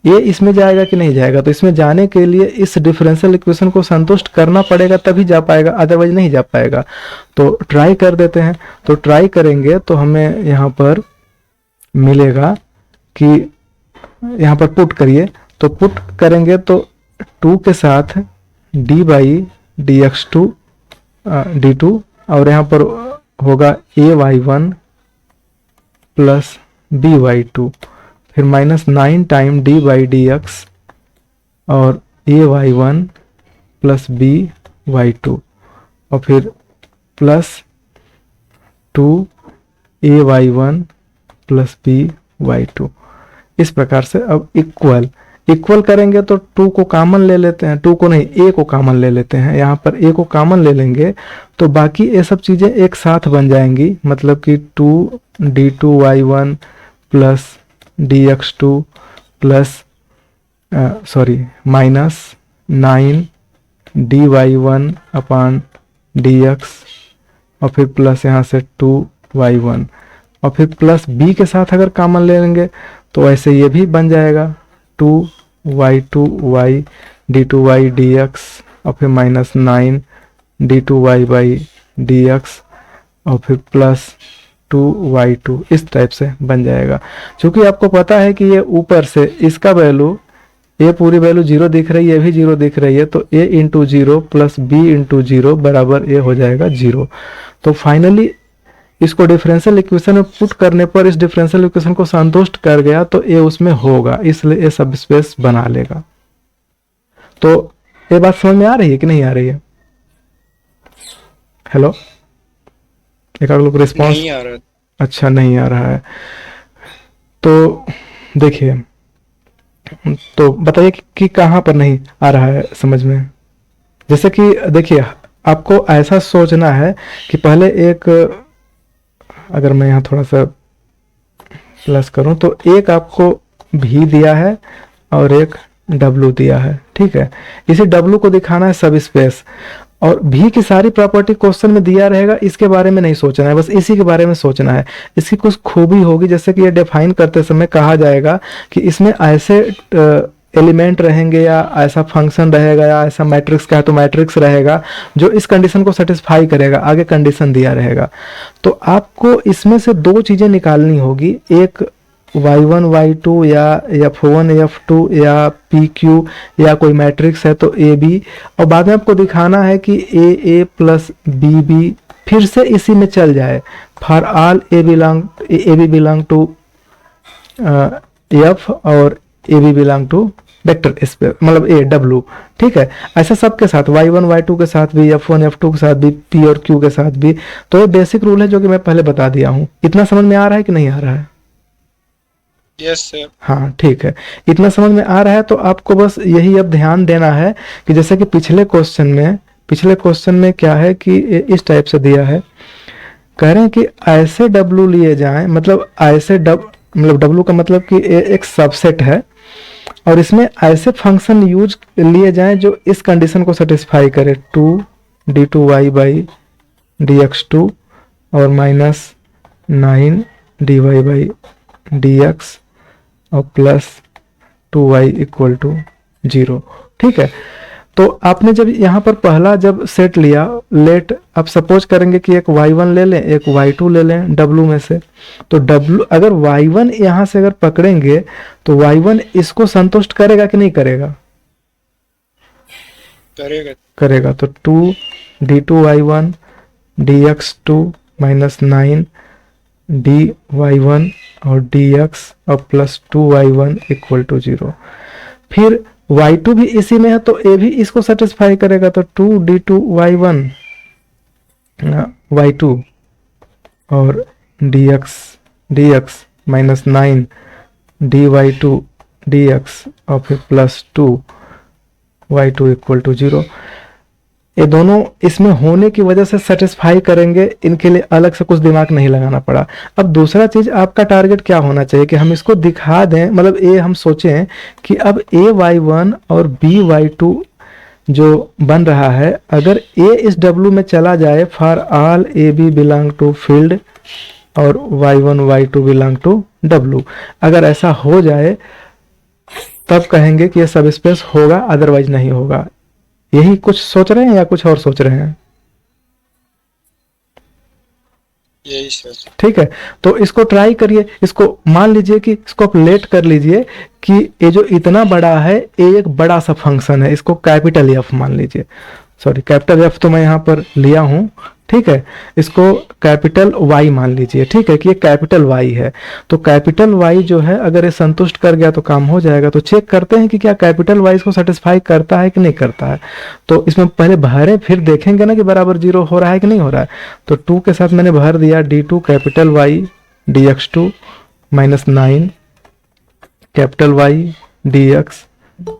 ये इसमें जाएगा कि नहीं जाएगा। तो इसमें जाने के लिए इस डिफरेंशियल इक्वेशन को संतुष्ट करना पड़ेगा, तभी जा पाएगा, अदरवाइज नहीं जा पाएगा। तो ट्राई कर देते हैं, तो ट्राई करेंगे तो हमें यहाँ पर मिलेगा कि यहाँ पर पुट करिए, तो पुट करेंगे तो 2 के साथ d बाई dx2 d2 और यहाँ पर होगा ay1 प्लस by2, फिर minus 9 time d by dx और ay1 प्लस by2 और फिर प्लस 2 ay1 प्लस by2। इस प्रकार से अब इक्वल करेंगे तो 2 को कॉमन ले लेते हैं, 2 को नहीं a को कॉमन ले लेते हैं, यहाँ पर a को कॉमन ले लेंगे तो बाकी ये सब चीज़ें एक साथ बन जाएंगी, मतलब कि 2 d2 y1 plus dx2 plus minus 9 dy1 अपान dx और फिर प्लस यहाँ से 2y1 और फिर प्लस b के साथ अगर कॉमन ले लेंगे तो ऐसे ये भी बन जाएगा 2y2y d2y dx और फिर माइनस 9 d2y बाई dx और फिर प्लस 2y2 इस टाइप से बन जाएगा। क्योंकि आपको पता है कि ये ऊपर से इसका वैल्यू ये पूरी वैल्यू 0 दिख रही है, ये भी 0 दिख रही है, तो a into 0 plus b into 0 बराबर a हो जाएगा 0। तो फाइनली इसको डिफरेंशियल इक्वेशन में पुट करने पर इस डिफरेंशियल इक्वेशन को संतुष्ट कर गया तो ए उसमें होगा, इसलिए ए सब स्पेस बना लेगा। तो ये बात समझ में आ रही है कि नहीं आ रही है? हेलो, एक लोग रिस्पॉन्स नहीं आ रहा। अच्छा नहीं आ रहा है तो देखिए, तो बताइए कि कहाँ पर नहीं आ रहा है समझ में। जैसे कि देखिए आपको ऐसा सोचना है कि पहले एक, अगर मैं यहाँ थोड़ा सा प्लस करूँ तो एक आपको भी दिया है और एक W दिया है, ठीक है। इसी W को दिखाना है सब स्पेस और भी की सारी प्रॉपर्टी क्वेश्चन में दिया रहेगा, इसके बारे में नहीं सोचना है, बस इसी के बारे में सोचना है। इसकी कुछ खूबी होगी, जैसे कि ये डिफाइन करते समय कहा जाएगा कि इसमें ऐसे एलिमेंट रहेंगे या ऐसा फंक्शन रहेगा या ऐसा मैट्रिक्स का है तो मैट्रिक्स रहेगा जो इस कंडीशन को सेटिस्फाई करेगा, आगे कंडीशन दिया रहेगा। तो आपको इसमें से दो चीज़ें निकालनी होगी, एक y1 y2 या f1 f2 या pq या कोई मैट्रिक्स है तो ab, और बाद में आपको दिखाना है कि a प्लस bb फिर से इसी में चल जाए, for all a belong to f और ab belong to vector space, मतलब a w, ठीक है। ऐसा सबके साथ y1 y2 के साथ भी, f1 f2 के साथ भी, p और q के साथ भी। तो ये बेसिक रूल है जो कि मैं पहले बता दिया हूँ। इतना समझ में आ रहा है कि नहीं आ रहा है? Yes sir. हाँ ठीक है, इतना समझ में आ रहा है। तो आपको बस यही अब ध्यान देना है कि जैसे कि पिछले क्वेश्चन में क्या है कि इस टाइप से दिया है, कह रहे हैं कि ऐसे W लिए जाएं, मतलब ऐसे मतलब W का मतलब कि एक सबसेट है, और इसमें ऐसे फंक्शन यूज लिए जाएं जो इस कंडीशन को सेटिस्फाई करे, 2d2y बाई dx2 और -9dy बाई dx और प्लस 2y इक्वल टू 0, ठीक है। तो आपने जब यहाँ पर पहला जब सेट लिया, लेट अब सपोज करेंगे कि एक y1 ले लें एक y2 ले लें w में से, तो w अगर y1 यहाँ से अगर पकड़ेंगे तो y1 इसको संतुष्ट करेगा कि नहीं करेगा? करेगा। तो 2d2y1 dx2 -9 dy1 और dx और प्लस 2y1 इक्वल टू 0। फिर y2 भी इसी में है तो a भी इसको सेटिस्फाई करेगा, तो 2d2y1 y2 और dx -9 dy2 dx और फिर प्लस 2y2 इक्वल टू 0। ये दोनों इसमें होने की वजह से सेटिस्फाई करेंगे, इनके लिए अलग से कुछ दिमाग नहीं लगाना पड़ा। अब दूसरा चीज आपका टारगेट क्या होना चाहिए कि हम इसको दिखा दें, मतलब ए हम सोचें कि अब ay1 और by2 जो बन रहा है, अगर a इस w में चला जाए for all ab belong to field और y1 y2 belong to w, अगर ऐसा हो जाए तब कहेंगे कि यह सब स्पेस होगा, अदरवाइज नहीं होगा। यही कुछ सोच रहे हैं या कुछ और सोच रहे हैं? यही सर। ठीक है, तो इसको ट्राई करिए। इसको मान लीजिए कि इसको आप लेट कर लीजिए कि ये जो इतना बड़ा है ये एक बड़ा सा फंक्शन है, इसको कैपिटल एफ मान लीजिए, सॉरी कैपिटल एफ तो मैं यहाँ पर लिया हूँ, ठीक है। इसको कैपिटल वाई मान लीजिए, ठीक है, कि ये कैपिटल वाई है। तो कैपिटल वाई जो है अगर ये संतुष्ट कर गया तो काम हो जाएगा। तो चेक करते हैं कि क्या कैपिटल वाई इसको सेटिस्फाई करता है कि नहीं करता है। तो इसमें पहले भरें, फिर देखेंगे ना कि बराबर 0 हो रहा है कि नहीं हो रहा है। तो 2 के साथ मैंने भर दिया d2 capital Y dx2 -9 capital Y dx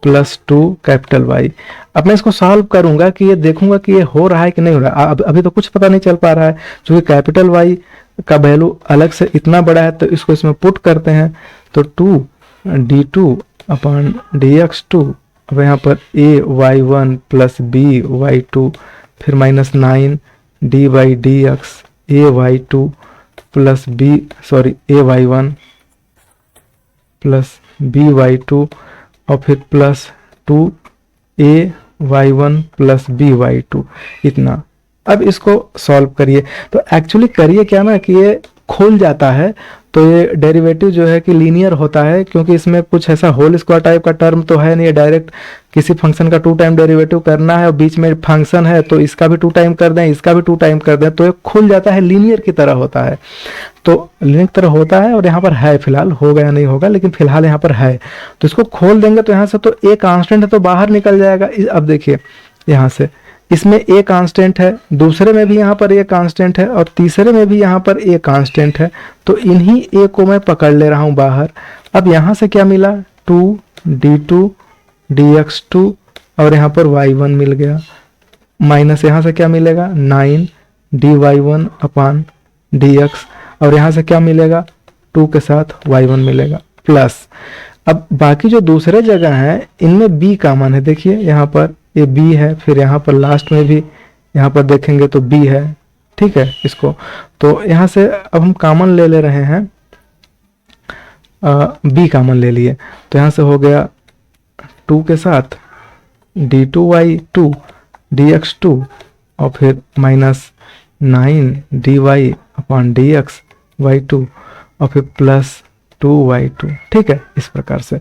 plus 2 capital Y. अब मैं इसको सॉल्व करूंगा कि ये देखूंगा कि ये हो रहा है कि नहीं हो रहा है। अभी तो कुछ पता नहीं चल पा रहा है, क्योंकि कैपिटल वाई का वैल्यू अलग से इतना बड़ा है। तो इसको इसमें पुट करते हैं, तो 2d2 अपॉन dx2, अब यहाँ पर ay1 प्लस by2 फिर -9 dy dx ay2 plus ay1 plus by2 और फिर प्लस 2ay1 प्लस by2 इतना। अब इसको सॉल्व करिए। तो एक्चुअली करिए क्या ना कि ये खुल जाता है, तो ये डेरिवेटिव जो है कि लीनियर होता है, क्योंकि इसमें कुछ ऐसा होल स्क्वायर टाइप का टर्म तो है नहीं। ये डायरेक्ट किसी फंक्शन का 2 टाइम डेरिवेटिव करना है और बीच में फंक्शन है तो इसका भी 2 टाइम कर दें, इसका भी 2 टाइम कर दें, तो ये खुल जाता है, लीनियर की तरह होता है। तो लीनियर की तरह होता है और यहाँ पर है, फिलहाल होगा या नहीं होगा, लेकिन फिलहाल यहाँ पर है। तो इसको खोल देंगे तो यहाँ से तो ए कांस्टेंट है तो बाहर निकल जाएगा। अब देखिए यहाँ से इसमें ए कांस्टेंट है, दूसरे में भी यहाँ पर ए कांस्टेंट है और तीसरे में भी यहाँ पर ए कांस्टेंट है। तो इन्हीं ए को मैं पकड़ ले रहा हूँ बाहर। अब यहाँ से क्या मिला, 2d2 dx2 और यहाँ पर y1 मिल गया, माइनस यहाँ से क्या मिलेगा 9 dy1 अपॉन dx और यहाँ से क्या मिलेगा 2 के साथ y1 मिलेगा प्लस। अब बाकी जो दूसरे जगह हैं इनमें b कॉमन है, देखिए यहाँ पर ये b है, फिर यहाँ पर लास्ट में भी यहाँ पर देखेंगे तो बी है, ठीक है। इसको तो यहाँ से अब हम कॉमन ले रहे हैं, बी कॉमन ले लिए, तो यहाँ से हो गया 2 के साथ d2y2 dx2 और फिर -9 dy/dx y2 और फिर +2y2, ठीक है। इस प्रकार से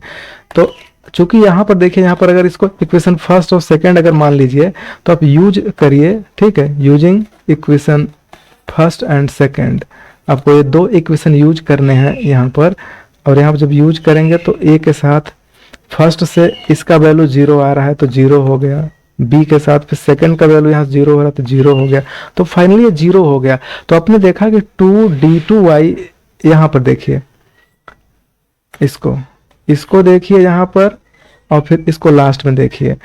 तो चूंकि यहाँ पर देखिए, यहाँ पर अगर इसको इक्वेशन फर्स्ट और सेकंड अगर मान लीजिए तो आप यूज करिए, ठीक है। Using equation first and second, आपको ये 2 इक्वेशन यूज करने हैं यहाँ पर। और यहाँ पर जब यूज करेंगे तो ए के साथ फर्स्ट से इसका वैल्यू 0 आ रहा है तो 0 हो गया, बी के साथ फिर सेकंड का वैल्यू यहाँ 0 हो रहा है तो 0 हो गया, तो फाइनली ये 0 हो गया। तो आपने देखा कि 2d2y, यहाँ पर देखिए इसको देखिए यहाँ पर, और फिर इसको लास्ट में देखिए,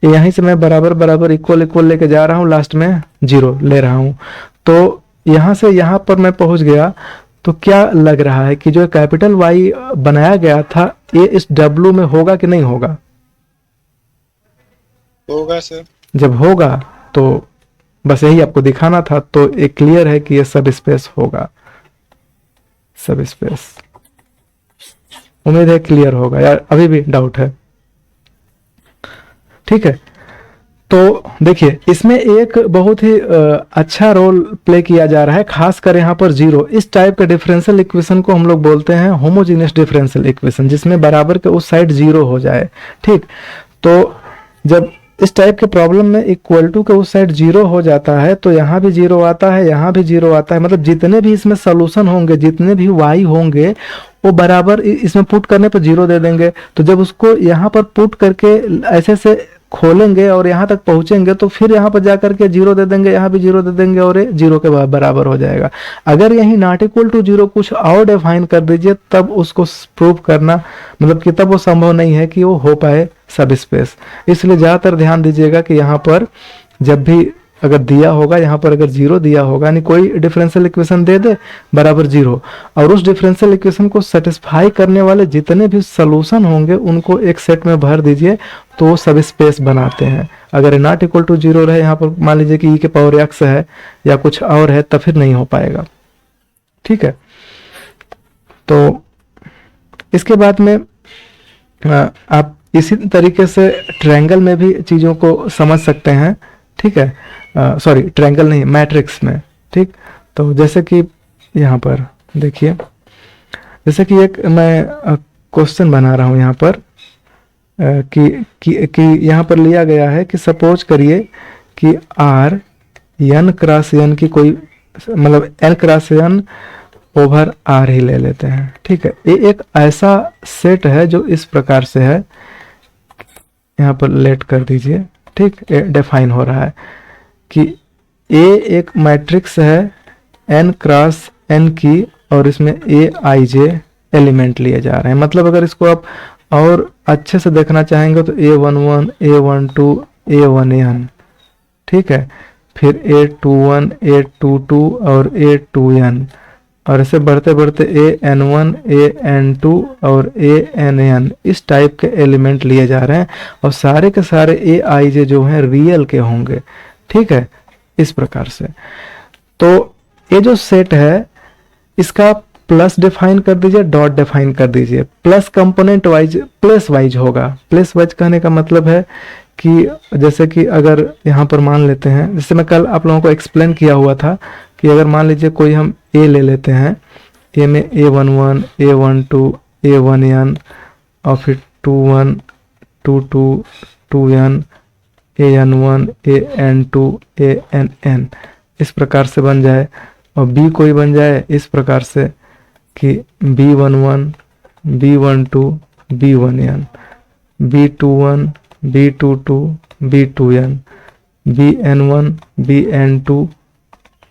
यहीं से मैं बराबर बराबर इक्वल इक्वल लेके जा रहा हूँ, लास्ट में 0 ले रहा हूँ। तो यहाँ से यहाँ पर मैं पहुंच गया। तो क्या लग रहा है कि जो कैपिटल Y बनाया गया था ये इस W में होगा कि नहीं होगा? होगा सर। जब होगा तो बस यही आपको दिखाना था। तो ये क्लियर है कि ये सब स्पेस होगा, सब स्पेस। उम्मीद है क्लियर होगा, यार अभी भी डाउट है, ठीक है। तो देखिए इसमें एक बहुत ही अच्छा रोल प्ले किया जा रहा है, खासकर यहाँ पर 0। इस टाइप के डिफरेंशियल इक्वेशन को हम लोग बोलते हैं होमोजीनियस डिफरेंशियल इक्वेशन, जिसमें बराबर के उस साइड 0 हो जाए, ठीक। तो जब इस टाइप के प्रॉब्लम में इक्वल टू के उस साइड 0 हो जाता है तो यहाँ भी 0 आता है, यहाँ भी 0 आता है। मतलब जितने भी इसमें सोल्यूशन होंगे, जितने भी y होंगे वो बराबर इसमें पुट करने पर 0 दे देंगे। तो जब उसको यहाँ पर पुट करके ऐसे से खोलेंगे और यहाँ तक पहुंचेंगे तो फिर यहाँ पर जाकर के 0 दे देंगे, यहाँ भी 0 दे देंगे और ये 0 के बराबर हो जाएगा। अगर यही नॉट इक्वल टू 0 कुछ और डिफाइन कर दीजिए तब उसको प्रूव करना, मतलब कि तब वो संभव नहीं है कि वो हो पाए सब स्पेस। इसलिए ज़्यादातर ध्यान दीजिएगा कि यहाँ पर जब भी अगर दिया होगा, यहाँ पर अगर 0 दिया होगा, यानी कोई डिफरेंशियल इक्वेशन दे दे बराबर 0, और उस डिफरेंशियल इक्वेशन को सेटिस्फाई करने वाले जितने भी सोल्यूशन होंगे उनको एक सेट में भर दीजिए तो वो सब स्पेस बनाते हैं। अगर नॉट इक्वल टू 0 रहे, यहाँ पर मान लीजिए कि e⁻x है या कुछ और है, तब फिर नहीं हो पाएगा, ठीक है। तो इसके बाद में आप इसी तरीके से ट्रायंगल में भी चीज़ों को समझ सकते हैं, ठीक है। सॉरी, ट्रायंगल नहीं, मैट्रिक्स में, ठीक। तो जैसे कि यहाँ पर देखिए, जैसे कि एक मैं क्वेश्चन बना रहा हूँ यहाँ पर कि यहाँ पर लिया गया है कि सपोज करिए कि R n क्रॉस n की कोई, मतलब n cross n over R ही ले लेते हैं, ठीक है। ये एक ऐसा सेट है जो इस प्रकार से है, यहाँ पर लेट कर दीजिए, ठीक। डिफाइन हो रहा है कि A एक मैट्रिक्स है n क्रॉस n की और इसमें aij एलिमेंट लिए जा रहे हैं। मतलब अगर इसको आप और अच्छे से देखना चाहेंगे तो a11 a12 a1n, ठीक है। फिर a21 a22 और a2n, और ऐसे बढ़ते बढ़ते an1 an2 और ann, इस टाइप के एलिमेंट लिए जा रहे हैं और सारे के सारे aij जो हैं रियल के होंगे, ठीक है। इस प्रकार से तो ये जो सेट है इसका प्लस डिफाइन कर दीजिए, डॉट डिफाइन कर दीजिए। Plus component wise place wise होगा। प्लेस वाइज कहने का मतलब है कि जैसे कि अगर यहाँ पर मान लेते हैं, जैसे मैं कल आप लोगों को एक्सप्लेन किया हुआ था कि अगर मान लीजिए कोई हम ए ले लेते हैं, ए में a11 a12 a1n और फिर 21 22 2n an1 an2 ann, इस प्रकार से बन जाए। और बी कोई बन जाए इस प्रकार से कि b11 b12 b1n b21 b22 b2n bn1 bn2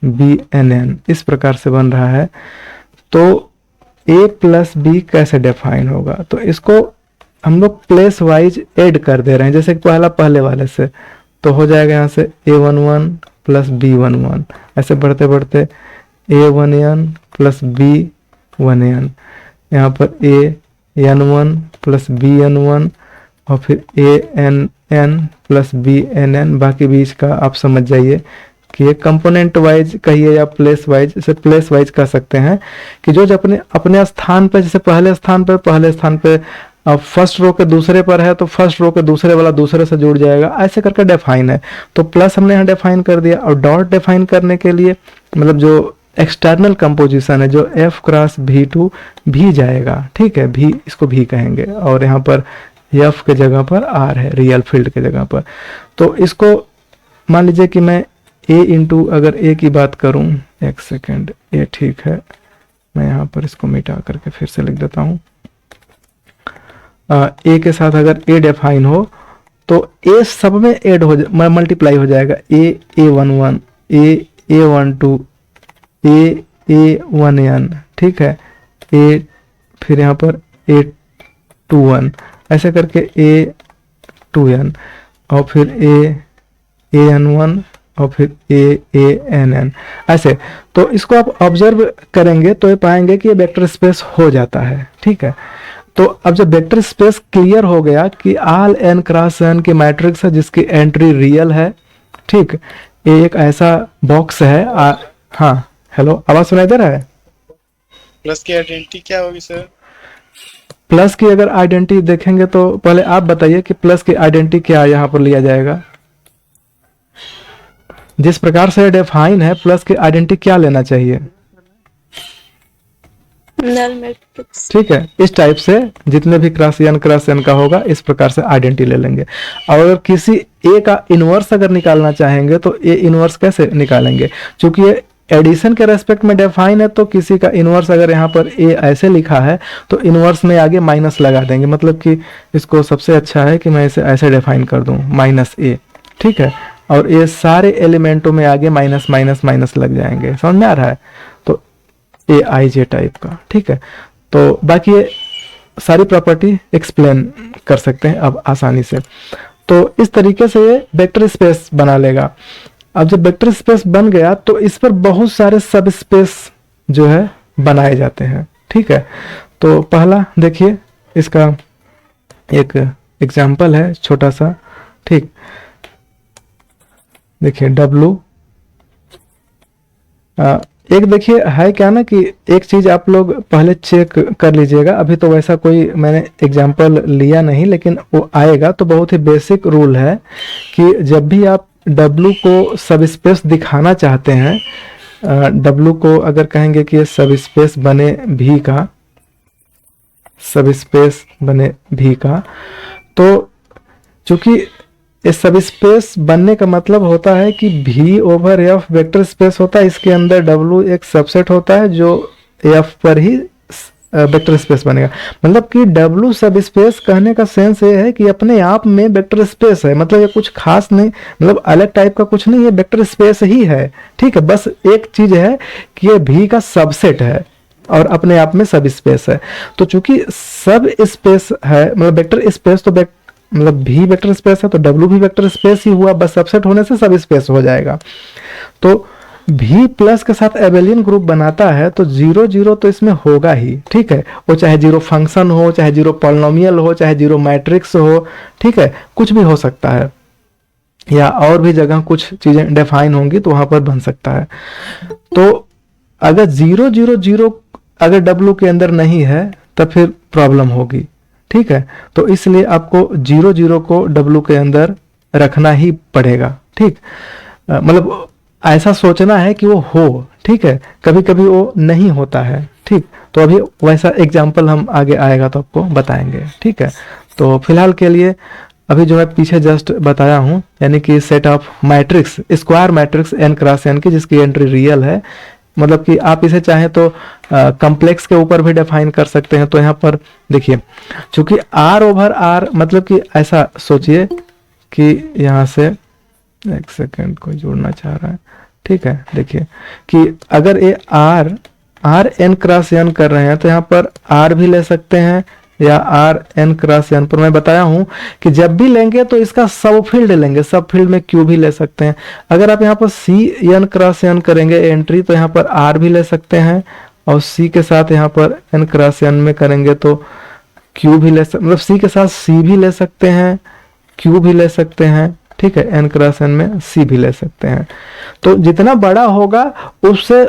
bnn, इस प्रकार से बन रहा है। तो a प्लस बी कैसे डिफाइन होगा? तो इसको हम लोग प्लेस वाइज ऐड कर दे रहे हैं, जैसे कि पहले वाले से तो हो जाएगा यहाँ से a11 प्लस b11, ऐसे बढ़ते बढ़ते a1n प्लस b1n, यहाँ पर an1 प्लस bn1 और फिर ann प्लस bnn, बाकी बीच का आप समझ जाइए कि एक कंपोनेंट वाइज कहिए या प्लेस वाइज, इसे प्लेस वाइज कह सकते हैं कि जो अपने अपने स्थान पे, जैसे पहले स्थान पे अब फर्स्ट रो के दूसरे पर है तो फर्स्ट रो के दूसरे वाला दूसरे से जुड़ जाएगा, ऐसे करके डिफाइन है। तो प्लस हमने यहाँ डिफाइन कर दिया, और डॉट डिफाइन करने के लिए मतलब जो एक्सटर्नल कंपोजिशन है, जो F क्रॉस V2 भी जाएगा, ठीक है, भी, इसको भी कहेंगे, और यहाँ पर F के जगह पर R है, रियल फील्ड के जगह पर। तो इसको मान लीजिए कि मैं A इंटू, अगर A की बात करूं, एक सेकेंड, A ठीक है, मैं यहाँ पर इसको मिटा करके फिर से लिख देता हूँ। A के साथ अगर A डिफाइन हो तो A सब में ऐड हो जाए, मल्टीप्लाई हो जाएगा, A11, A12, A1n, ठीक है, A, फिर यहाँ पर A21, ऐसे करके A2n, और फिर AN1, और फिर ANN, ऐसे। तो इसको आप ऑब्जर्व करेंगे तो ये पाएंगे कि ये वेक्टर स्पेस हो जाता है, ठीक है। तो अब जब वेक्टर स्पेस क्लियर हो गया कि ऑल n क्रॉस n की मैट्रिक्स है जिसकी एंट्री रियल है, ठीक, ये एक ऐसा बॉक्स है। हाँ, हेलो, आवाज सुनाई दे रहा है? प्लस की आइडेंटिटी क्या होगी सर? प्लस की अगर आइडेंटिटी देखेंगे तो पहले आप बताइए कि प्लस की आइडेंटिटी क्या यहाँ पर लिया जाएगा। जिस प्रकार से डिफाइन है, प्लस की आइडेंटिटी क्या लेना चाहिए? Null matrix. ठीक है, इस टाइप से जितने भी क्रॉस n का होगा इस प्रकार से आइडेंटिटी ले लेंगे। और अगर किसी ए का इनवर्स अगर निकालना चाहेंगे तो ए इनवर्स कैसे निकालेंगे? क्योंकि ये एडिशन के रेस्पेक्ट में डिफाइन है, तो किसी का इनवर्स अगर यहाँ पर ए ऐसे लिखा है तो इनवर्स में आगे माइनस लगा देंगे, मतलब कि इसको सबसे अच्छा है कि मैं इसे ऐसे डिफाइन कर दूं, -a, ठीक है, और ये सारे एलिमेंटों में आगे माइनस माइनस माइनस लग जाएंगे। समझ में आ रहा है? तो AIJ टाइप का, ठीक है। तो बाकी ये सारी प्रॉपर्टी एक्सप्लेन कर सकते हैं अब आसानी से। तो इस तरीके से ये वेक्टर स्पेस बना लेगा। अब जब वेक्टर स्पेस बन गया तो इस पर बहुत सारे सब स्पेस जो है बनाए जाते हैं, ठीक है। तो पहला देखिए, इसका एक एग्जाम्पल है छोटा सा, ठीक, देखिए W, एक देखिए है क्या ना कि एक चीज आप लोग पहले चेक कर लीजिएगा, अभी तो वैसा कोई मैंने एग्जाम्पल लिया नहीं, लेकिन वो आएगा। तो बहुत ही बेसिक रूल है कि जब भी आप W को सब स्पेस दिखाना चाहते हैं, W को अगर कहेंगे कि ये सब स्पेस बने V का, सब स्पेस बने V का, तो चूंकि इस सब स्पेस बनने का मतलब होता है कि V over F vector space होता है, इसके अंदर W एक सबसेट होता है जो F पर ही वेक्टर स्पेस बनेगा। मतलब कि W सब स्पेस कहने का सेंस ये है कि अपने आप में वेक्टर स्पेस है, मतलब ये कुछ खास नहीं, मतलब अलग टाइप का कुछ नहीं है, वेक्टर स्पेस ही है, ठीक है। बस एक चीज है कि ये V का सबसेट है और अपने आप में सब स्पेस है। तो चूंकि सब स्पेस है, मतलब वेक्टर स्पेस, तो मतलब V वेक्टर स्पेस है तो W भी वेक्टर स्पेस ही हुआ, बस सबसेट होने से सब स्पेस हो जाएगा। तो V प्लस के साथ एबेलियन ग्रुप बनाता है तो 0 0 तो इसमें होगा ही, ठीक है। वो चाहे 0 फंक्शन हो, चाहे 0 पॉलिनोमियल हो, चाहे 0 मैट्रिक्स हो, ठीक है, कुछ भी हो सकता है, या और भी जगह कुछ चीजें डिफाइन होंगी तो वहां पर बन सकता है। तो अगर 0 0 0 अगर W के अंदर नहीं है तब फिर प्रॉब्लम होगी, ठीक है। तो इसलिए आपको 0 0 को W के अंदर रखना ही पड़ेगा, ठीक। मतलब ऐसा सोचना है कि वो हो, ठीक है, कभी कभी वो नहीं होता है, ठीक। तो अभी वैसा एग्जाम्पल हम आगे आएगा तो आपको बताएंगे, ठीक है। तो फिलहाल के लिए अभी जो मैं पीछे जस्ट बताया हूँ, यानी कि set of matrix, square matrix n cross n की जिसकी एंट्री रियल है, मतलब कि आप इसे चाहें तो कॉम्प्लेक्स के ऊपर भी डिफाइन कर सकते हैं। तो यहाँ पर देखिए, चूंकि R ओवर R, मतलब कि ऐसा सोचिए कि यहाँ से, एक सेकेंड, कोई जोड़ना चाह रहा है, ठीक है। देखिए कि अगर ये R n क्रॉस n कर रहे हैं तो यहाँ पर R भी ले सकते हैं या R n क्रॉस n पर मैं बताया हूं कि जब भी लेंगे तो इसका सब फील्ड लेंगे, सब फील्ड में Q भी ले सकते हैं। अगर आप यहाँ पर C n क्रॉस n करेंगे एंट्री तो यहाँ पर R भी ले सकते हैं, और C के साथ यहाँ पर n क्रॉस n में करेंगे तो Q भी ले सकते, मतलब C के साथ C भी ले सकते हैं, Q भी ले सकते हैं, ठीक है, n क्रॉस n में C भी ले सकते हैं। तो जितना बड़ा होगा उससे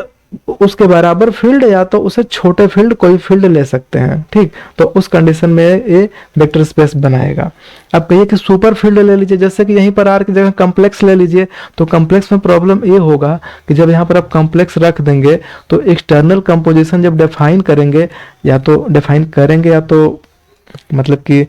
उसके बराबर फील्ड या तो उसे छोटे फील्ड कोई फील्ड ले सकते हैं, ठीक। तो उस कंडीशन में ये वेक्टर स्पेस बनाएगा। अब कहिए कि सुपर फील्ड ले लीजिए, जैसे कि यहीं पर आर की जगह कॉम्प्लेक्स ले लीजिए, तो कॉम्प्लेक्स में प्रॉब्लम ये होगा कि जब यहाँ पर आप कॉम्प्लेक्स रख देंगे तो एक्सटर्नल कंपोजिशन जब डिफाइन करेंगे, या तो डिफाइन करेंगे या तो मतलब कि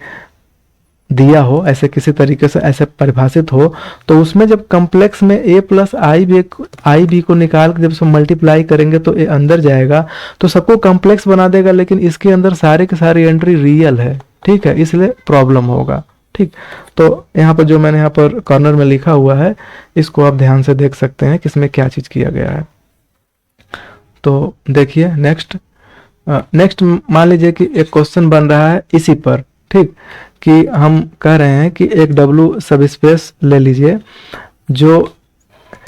दिया हो ऐसे किसी तरीके से ऐसे परिभाषित हो, तो उसमें जब कॉम्प्लेक्स में a प्लस आई बी को निकाल के जब सब मल्टीप्लाई करेंगे तो a अंदर जाएगा तो सबको कॉम्प्लेक्स बना देगा, लेकिन इसके अंदर सारे के सारी एंट्री रियल है, ठीक है, इसलिए प्रॉब्लम होगा, ठीक। तो यहाँ पर जो मैंने यहाँ पर कॉर्नर में लिखा हुआ है इसको आप ध्यान से देख सकते हैं कि इसमें क्या चीज किया गया है। तो देखिए नेक्स्ट मान लीजिए कि एक क्वेश्चन बन रहा है इसी पर, ठीक, कि हम कह रहे हैं कि एक W सब स्पेस ले लीजिए, जो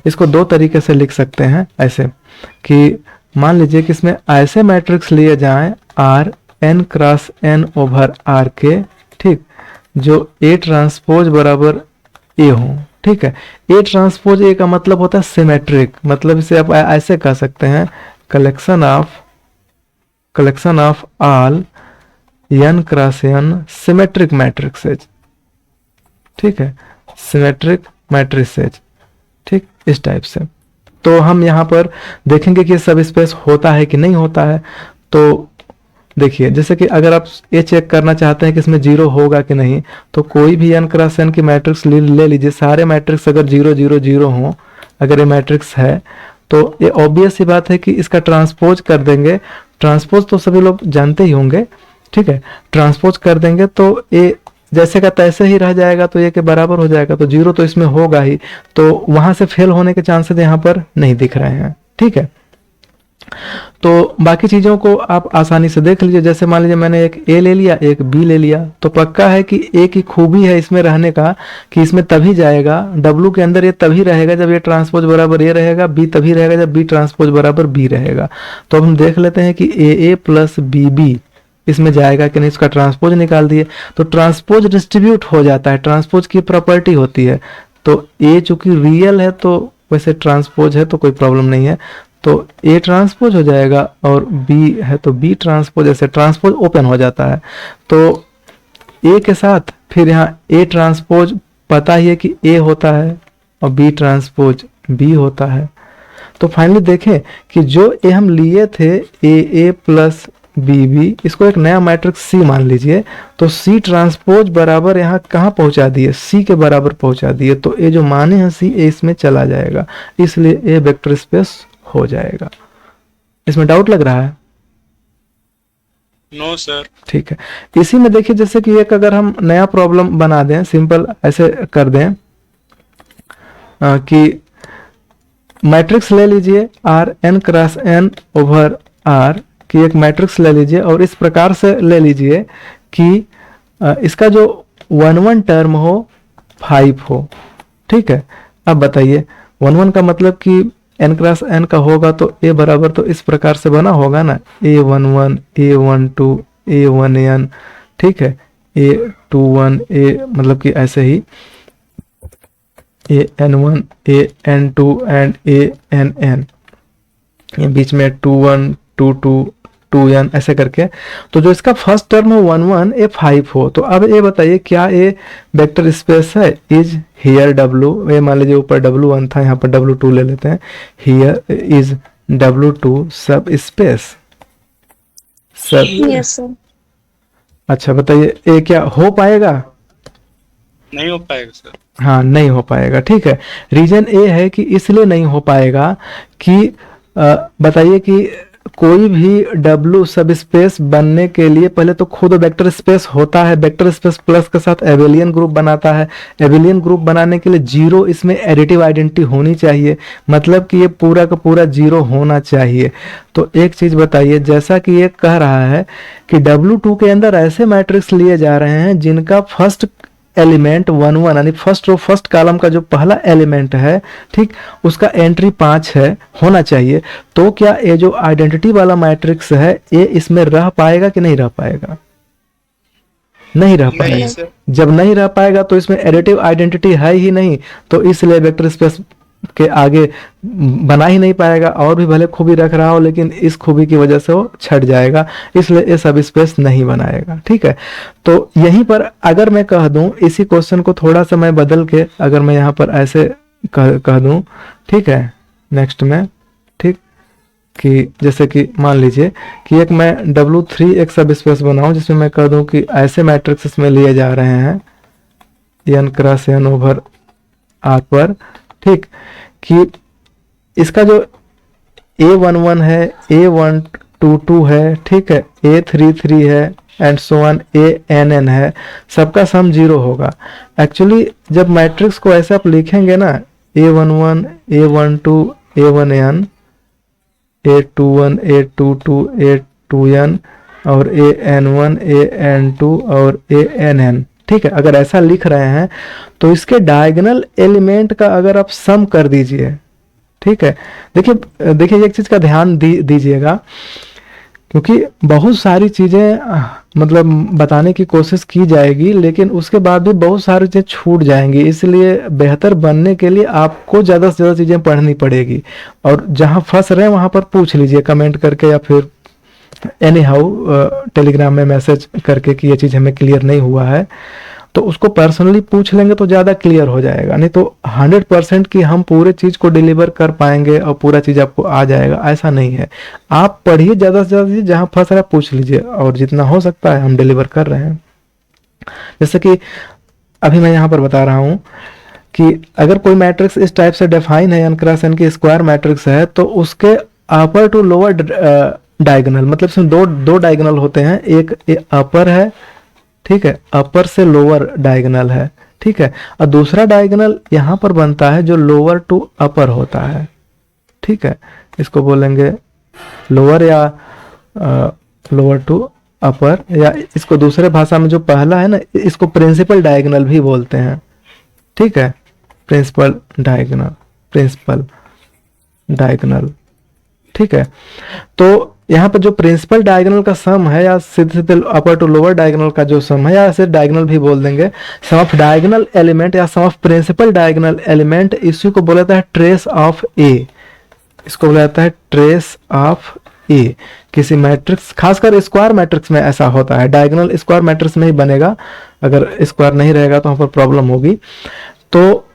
इसको दो तरीके से लिख सकते हैं ऐसे कि मान लीजिए कि इसमें ऐसे मैट्रिक्स लिए जाएं R n cross n over R के, ठीक, जो A ट्रांसपोज बराबर A हो, ठीक है। A ट्रांसपोज A का मतलब होता है सिमेट्रिक, मतलब इसे आप ऐसे कह सकते हैं collection of all n cross n symmetric matrices, ठीक है, सिमेट्रिक मैट्रिसेज, ठीक, इस टाइप से। तो हम यहाँ पर देखेंगे कि सब स्पेस होता है कि नहीं होता है। तो देखिए जैसे कि अगर आप ये चेक करना चाहते हैं कि इसमें जीरो होगा कि नहीं, तो कोई भी n क्रॉस n की मैट्रिक्स ले लीजिए, सारे मैट्रिक्स अगर 0 0 0 हो, अगर ये मैट्रिक्स है तो ये ऑब्वियस सी बात है कि इसका ट्रांसपोज कर देंगे। ट्रांसपोज तो सभी लोग जानते ही होंगे, ठीक है, ट्रांसपोज कर देंगे तो ये जैसे का तैसे ही रह जाएगा, तो ये के बराबर हो जाएगा, तो जीरो तो इसमें होगा ही, तो वहां से फेल होने के चांसेस यहाँ पर नहीं दिख रहे हैं, ठीक है। तो बाकी चीजों को आप आसानी से देख लीजिए, जैसे मान लीजिए मैंने एक A ले लिया एक B ले लिया, तो पक्का है कि A की खूबी है इसमें रहने का कि इसमें तभी जाएगा, W के अंदर ये तभी रहेगा जब ये ट्रांसपोज बराबर A रहेगा, B तभी रहेगा जब B ट्रांसपोज बराबर B रहेगा। तो अब हम देख लेते हैं कि AA प्लस BB इसमें जाएगा कि नहीं, इसका ट्रांसपोज निकाल दिए, तो ट्रांसपोज डिस्ट्रीब्यूट हो जाता है, ट्रांसपोज की प्रॉपर्टी होती है। तो A चूंकि रियल है तो वैसे ट्रांसपोज है तो कोई प्रॉब्लम नहीं है, तो A ट्रांसपोज हो जाएगा, और B है तो B ट्रांसपोज, ऐसे ट्रांसपोज ओपन हो जाता है। तो A के साथ फिर यहाँ A ट्रांसपोज पता ही है कि A होता है और B ट्रांसपोज B होता है। तो फाइनली देखें कि जो A हम लिए थे AA प्लस BB, इसको एक नया मैट्रिक्स C मान लीजिए, तो C ट्रांसपोज बराबर यहाँ कहाँ पहुंचा दिए, C के बराबर पहुंचा दिए, तो ये जो माने हैं C A इसमें चला जाएगा, इसलिए A वेक्टर स्पेस हो जाएगा। इसमें डाउट लग रहा है? No sir. ठीक है, इसी में देखिए जैसे कि एक अगर हम नया प्रॉब्लम बना दें, सिंपल ऐसे कर दें कि मैट्रिक्स ले लीजिए R n cross n over R की एक मैट्रिक्स ले लीजिए, और इस प्रकार से ले लीजिए कि इसका जो 1 1 टर्म हो 5 हो, ठीक है। अब बताइए 1 1 का मतलब कि n क्रॉस n का होगा तो A बराबर तो इस प्रकार से बना होगा ना, A11 A12 A1n, ठीक है, A21 A मतलब कि ऐसे ही AN1 AN2 एंड ANN, ये बीच में 21 22 2n ऐसे करके। तो जो इसका फर्स्ट टर्म हो 1 1 ये 5 हो, तो अब ये बताइए क्या ये वेक्टर स्पेस है? इज हियर W, ये मान लीजिए ऊपर W1 था, यहाँ पर W2 ले लेते हैं, हियर इज W2 सब स्पेस सब। Yes sir. अच्छा बताइए ये क्या हो पाएगा? नहीं हो पाएगा सर। हाँ नहीं हो पाएगा, ठीक है। रीजन ए है कि इसलिए नहीं हो पाएगा कि बताइए कि कोई भी W सब स्पेस बनने के लिए पहले तो खुद वेक्टर स्पेस होता है, वेक्टर स्पेस प्लस के साथ एबेलियन ग्रुप बनाता है, एबेलियन ग्रुप बनाने के लिए जीरो इसमें एडिटिव आइडेंटिटी होनी चाहिए, मतलब कि ये पूरा का पूरा जीरो होना चाहिए। तो एक चीज बताइए, जैसा कि ये कह रहा है कि W2 के अंदर ऐसे मैट्रिक्स लिए जा रहे हैं जिनका फर्स्ट एलिमेंट 1 1 यानी फर्स्ट रो फर्स्ट कॉलम का जो पहला एलिमेंट है, ठीक, उसका एंट्री 5 है होना चाहिए। तो क्या ये जो आइडेंटिटी वाला मैट्रिक्स है ये इसमें रह पाएगा कि नहीं रह पाएगा? नहीं रह नहीं पाएगा। सर। जब नहीं रह पाएगा तो इसमें एडिटिव आइडेंटिटी है ही नहीं, तो इसलिए वेक्टर स्पेस के आगे बना ही नहीं पाएगा। और भी भले खूबी रख रहा हो, लेकिन इस खूबी की वजह से वो छट जाएगा, इसलिए ये सब स्पेस नहीं बनाएगा। ठीक है, तो यहीं पर अगर मैं कह दूं, इसी क्वेश्चन को थोड़ा सा मैं बदल के अगर मैं यहाँ पर ऐसे कह दूं, ठीक है, नेक्स्ट में, ठीक, कि जैसे कि मान लीजिए कि एक मैं W3 एक सब स्पेस बनाऊं, जिसमें मैं कह दूं कि ऐसे मैट्रिक्स में लिए जा रहे हैं n cross n over R पर, ठीक, कि इसका जो A11 है, A122 है, ठीक है, A33 है एंड सो ऑन, ANN है, सबका सम 0 होगा। एक्चुअली जब मैट्रिक्स को ऐसे आप लिखेंगे ना, A11, A12, A1n, A21, A22, A2n और AN1, AN2 और ANN, ठीक है, अगर ऐसा लिख रहे हैं तो इसके डायगोनल एलिमेंट का अगर आप सम कर दीजिए, ठीक है, देखिए एक चीज का ध्यान दीजिएगा, क्योंकि बहुत सारी चीजें मतलब बताने की कोशिश की जाएगी, लेकिन उसके बाद भी बहुत सारी चीजें छूट जाएंगी, इसलिए बेहतर बनने के लिए आपको ज़्यादा से ज़्यादा चीज़ें पढ़नी पड़ेगी। और जहाँ फंस रहे हैं वहाँ पर पूछ लीजिए कमेंट करके, या फिर एनी हाउ टेलीग्राम में मैसेज करके कि ये चीज़ हमें क्लियर नहीं हुआ है, तो उसको पर्सनली पूछ लेंगे तो ज़्यादा क्लियर हो जाएगा। नहीं तो 100% कि हम पूरे चीज़ को डिलीवर कर पाएंगे और पूरा चीज़ आपको आ जाएगा, ऐसा नहीं है। आप पढ़िए ज़्यादा से ज़्यादा, जहाँ फंस रहा है पूछ लीजिए, और जितना हो सकता है हम डिलीवर कर रहे हैं। जैसे कि अभी मैं यहाँ पर बता रहा हूँ कि अगर कोई मैट्रिक्स इस टाइप से डिफाइन है, n क्रॉस n की स्क्वायर मैट्रिक्स है, तो उसके अपर टू लोअर डायगोनल, मतलब इसमें दो डायगोनल होते हैं, एक अपर है, ठीक है, अपर से लोअर डायगोनल है, ठीक है, और दूसरा डायगोनल यहाँ पर बनता है जो लोअर टू अपर होता है, ठीक है, इसको बोलेंगे लोअर या लोअर टू अपर, या इसको दूसरे भाषा में जो पहला है ना, इसको प्रिंसिपल डायगोनल भी बोलते हैं, ठीक है, प्रिंसिपल डायगोनल, ठीक है। तो यहाँ पर जो प्रिंसिपल डायगोनल का सम है, या सीधे अपर टू लोअर डायगोनल का जो सम है, या ऐसे डायगोनल भी बोल देंगे, सम ऑफ डायगोनल एलिमेंट या sum of principal diagonal element, इसी को बोला जाता है ट्रेस ऑफ ए, इसको बोला जाता है ट्रेस ऑफ ए। किसी मैट्रिक्स, खासकर स्क्वायर मैट्रिक्स में ऐसा होता है, डायगोनल स्क्वायर मैट्रिक्स में ही बनेगा, अगर स्क्वायर नहीं रहेगा तो वहाँ पर प्रॉब्लम होगी। तो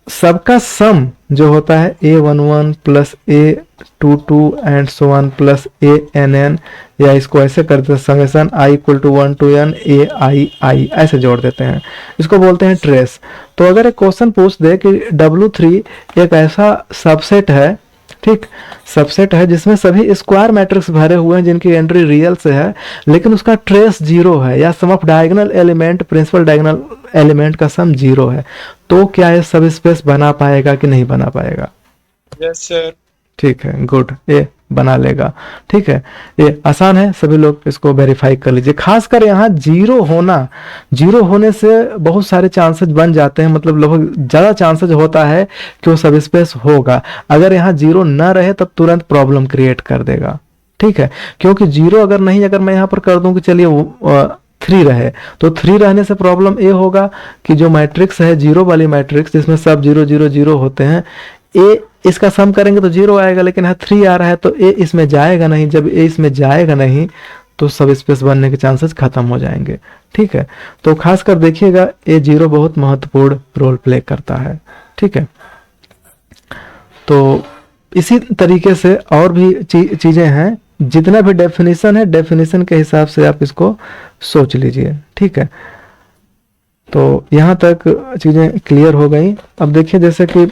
सबका सम जो होता है A11 plus A22 and so on plus ANN, या इसको ऐसे करते हैं summation I equal to 1 to n AII, ऐसे जोड़ देते हैं, इसको बोलते हैं ट्रेस। तो अगर एक क्वेश्चन पूछ दे कि W3 एक ऐसा सबसेट है, ठीक, सबसेट है जिसमें सभी स्क्वायर मैट्रिक्स भरे हुए हैं जिनकी एंट्री रियल से है, लेकिन उसका ट्रेस 0 है, या sum of diagonal element principal diagonal element का सम 0 है, तो क्या ये सब स्पेस बना पाएगा कि नहीं बना पाएगा? Yes sir. ठीक है, गुड, ये बना लेगा। ठीक है, ये आसान है, सभी लोग इसको वेरीफाई कर लीजिए। खासकर यहाँ जीरो होने से बहुत सारे चांसेस बन जाते हैं, मतलब लगभग ज्यादा चांसेस होता है कि वो सब स्पेस होगा। अगर यहाँ जीरो ना रहे तब तुरंत प्रॉब्लम क्रिएट कर देगा। ठीक है, क्योंकि जीरो अगर मैं यहाँ पर कर दूं कि चलिए 3 रहे, तो 3 रहने से प्रॉब्लम ये होगा कि जो मैट्रिक्स है जीरो वाली मैट्रिक्स जिसमें सब 0 0 0 होते हैं, ए इसका सम करेंगे तो 0 आएगा, लेकिन यहाँ 3 आ रहा है तो ए इसमें जाएगा नहीं। जब ए इसमें जाएगा नहीं तो सब स्पेस बनने के चांसेस खत्म हो जाएंगे। ठीक है, तो खासकर देखिएगा ए 0 बहुत महत्वपूर्ण रोल प्ले करता है। ठीक है, तो इसी तरीके से और भी चीजें हैं, जितना भी डेफिनेशन है डेफिनेशन के हिसाब से आप इसको सोच लीजिए। ठीक है, तो यहाँ तक चीजें क्लियर हो गई। अब देखिए, जैसे कि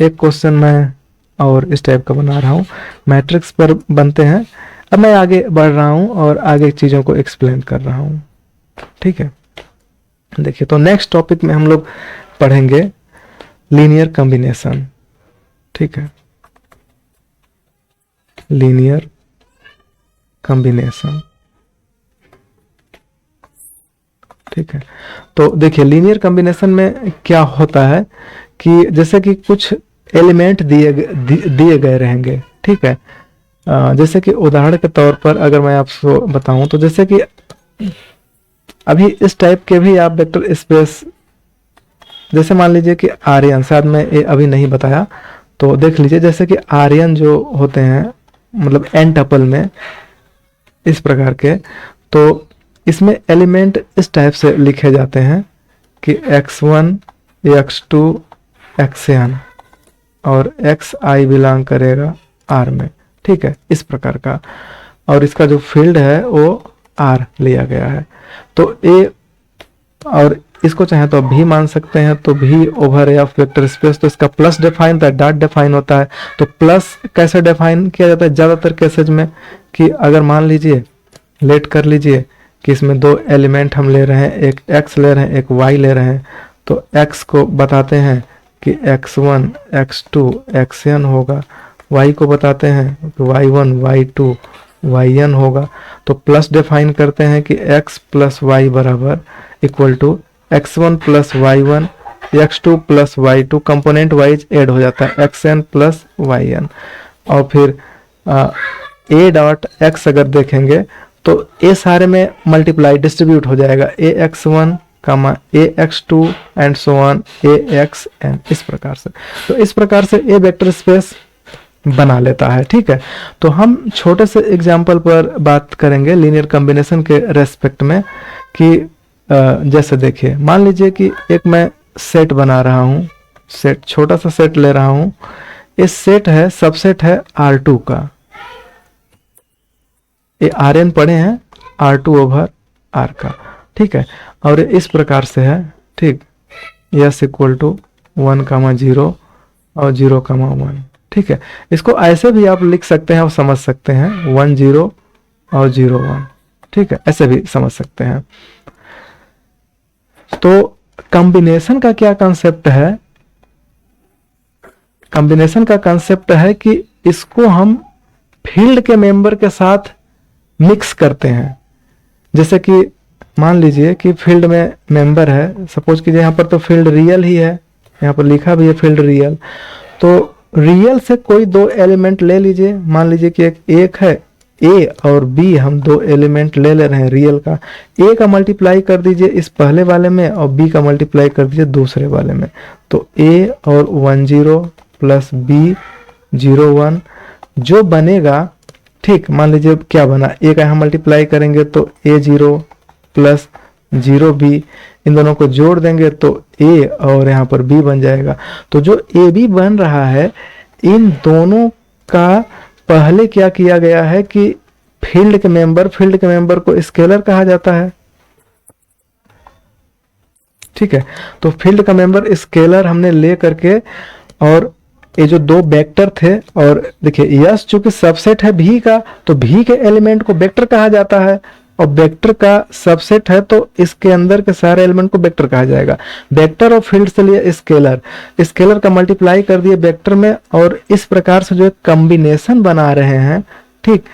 एक क्वेश्चन मैं और इस टाइप का बना रहा हूँ, मैट्रिक्स पर बनते हैं। अब मैं आगे बढ़ रहा हूँ और आगे चीज़ों को एक्सप्लेन कर रहा हूँ। ठीक है, देखिए, तो नेक्स्ट टॉपिक में हम लोग पढ़ेंगे लीनियर कॉम्बिनेशन। ठीक है, लीनियर कॉम्बिनेशन। ठीक है, तो देखिए लीनियर कॉम्बिनेशन में क्या होता है कि जैसे कि कुछ एलिमेंट दिए गए रहेंगे। ठीक है, जैसे कि उदाहरण के तौर पर अगर मैं आपको बताऊं तो जैसे कि अभी इस टाइप के भी आप वेक्टर स्पेस, जैसे मान लीजिए कि आर्यन, शायद मैं ये अभी नहीं बताया तो देख लीजिए, जैसे कि आर्यन जो होते हैं मतलब एन टपल में इस प्रकार के, तो इसमें एलिमेंट इस टाइप से लिखे जाते हैं कि x1 x2 xn और xi बिलोंग करेगा r में, ठीक है, इस प्रकार का। और इसका जो फील्ड है वो r लिया गया है। तो a, और इसको चाहे तो भी मान सकते हैं, तो भी over A of vector space, तो इसका प्लस डिफाइन होता है, डॉट डिफाइन होता है। तो प्लस कैसे डिफाइन किया जाता है ज़्यादातर केसेज में, कि अगर मान लीजिए, लेट कर लीजिए कि इसमें दो एलिमेंट हम ले रहे हैं, एक x ले रहे हैं, एक y ले रहे हैं, तो x को बताते हैं कि x1 x2 xn होगा, y को बताते हैं कि y1 y2 yn होगा। तो प्लस डिफाइन करते हैं कि x प्लस y बराबर equal to x1 plus y1 x2 plus y2, component wise add हो जाता है xn प्लस yn। और फिर a डॉट x अगर देखेंगे तो ए सारे में मल्टीप्लाई डिस्ट्रीब्यूट हो जाएगा, ax1 comma ax2 and so on axn, इस प्रकार से। तो इस प्रकार से ए वेक्टर स्पेस बना लेता है, ठीक है। तो हम छोटे से एग्जांपल पर बात करेंगे लीनियर कॉम्बिनेशन के रेस्पेक्ट में, कि जैसे देखिए, मान लीजिए कि एक मैं सेट बना रहा हूँ, सेट, छोटा सा सेट ले रहा हूँ, इस सेट है, सबसेट है R2 का, ये Rn पढ़े हैं, R2 ओवर R का, ठीक है। और इस प्रकार से है, ठीक, यस इक्वल टू 1 कामा 0 और 0 कामा 1, ठीक है। इसको ऐसे भी आप लिख सकते हैं और समझ सकते हैं, 1 0 और 0 1, ठीक है, ऐसे भी समझ सकते हैं। तो कॉम्बिनेशन का क्या कॉन्सेप्ट है? कॉम्बिनेशन का कॉन्सेप्ट है कि इसको हम फील्ड के मेंबर के साथ मिक्स करते हैं। जैसे कि मान लीजिए कि फील्ड में मेंबर है, सपोज कीजिए यहाँ पर तो फील्ड रियल ही है, यहाँ पर लिखा भी है फील्ड रियल, तो रियल से कोई दो एलिमेंट ले लीजिए, मान लीजिए कि एक है ए और बी, हम दो एलिमेंट ले रहे हैं रियल का, ए का मल्टीप्लाई कर दीजिए इस पहले वाले में और बी का मल्टीप्लाई कर दीजिए दूसरे वाले में, तो ए और 1 0 प्लस बी 0 1 जो बनेगा, ठीक, मान लीजिए क्या बना, ए का यहाँ मल्टीप्लाई करेंगे तो ए 0 प्लस 0 बी, इन दोनों को जोड़ देंगे तो ए और यहाँ पर बी बन जाएगा। तो जो ए बी बन रहा है, इन दोनों का पहले क्या किया गया है कि फील्ड के मेंबर को स्केलर कहा जाता है, ठीक है। तो फील्ड का मेंबर स्केलर हमने ले करके, और ये जो दो वेक्टर थे, और देखिए यस चूंकि सबसेट है भी का, तो भी के एलिमेंट को वेक्टर कहा जाता है, और वेक्टर का सबसेट है तो इसके अंदर के सारे एलिमेंट को वेक्टर कहा जाएगा। वेक्टर और फील्ड से लिए स्केलर, स्केलर का मल्टीप्लाई कर दिए वेक्टर में, और इस प्रकार से जो एक कॉम्बिनेशन बना रहे हैं, ठीक,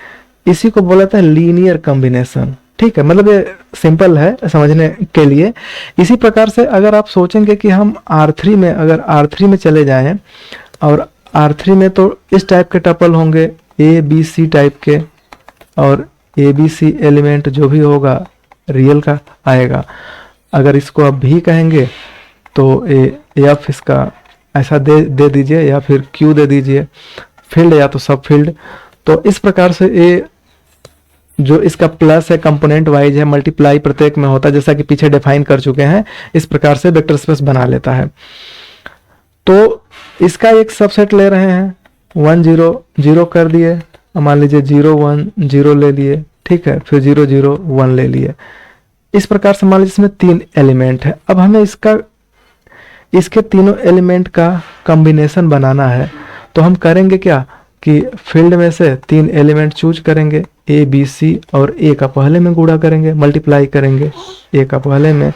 इसी को बोला था लीनियर कॉम्बिनेशन, ठीक है। मतलब ये सिंपल है समझने के लिए। इसी प्रकार से अगर आप सोचेंगे कि हम R3 में, अगर R3 में चले जाएं, और R3 में तो इस टाइप के टपल होंगे ए बी सी टाइप के, और ए बी सी एलिमेंट जो भी होगा रियल का आएगा। अगर इसको आप भी कहेंगे तो एफ इसका ऐसा दे दीजिए, या फिर क्यू दे दीजिए, फील्ड या तो सब फील्ड। तो इस प्रकार से ए जो इसका प्लस है कंपोनेंट वाइज है, मल्टीप्लाई प्रत्येक में होता है, जैसा कि पीछे डिफाइन कर चुके हैं, इस प्रकार से वेक्टर स्पेस बना लेता है। तो इसका एक सबसेट ले रहे हैं, 1 0 0 कर दिए, मान लीजिए 0 1 0 ले लिए, ठीक है, फिर 0 0 1 ले लिए। इस प्रकार से मान लीजिए इसमें 3 एलिमेंट है। अब हमें इसके तीनों एलिमेंट का कॉम्बिनेशन बनाना है, तो हम करेंगे क्या कि फील्ड में से 3 एलिमेंट चूज करेंगे, ए बी सी, और ए का पहले में गुणा करेंगे, मल्टीप्लाई करेंगे, ए का पहले में,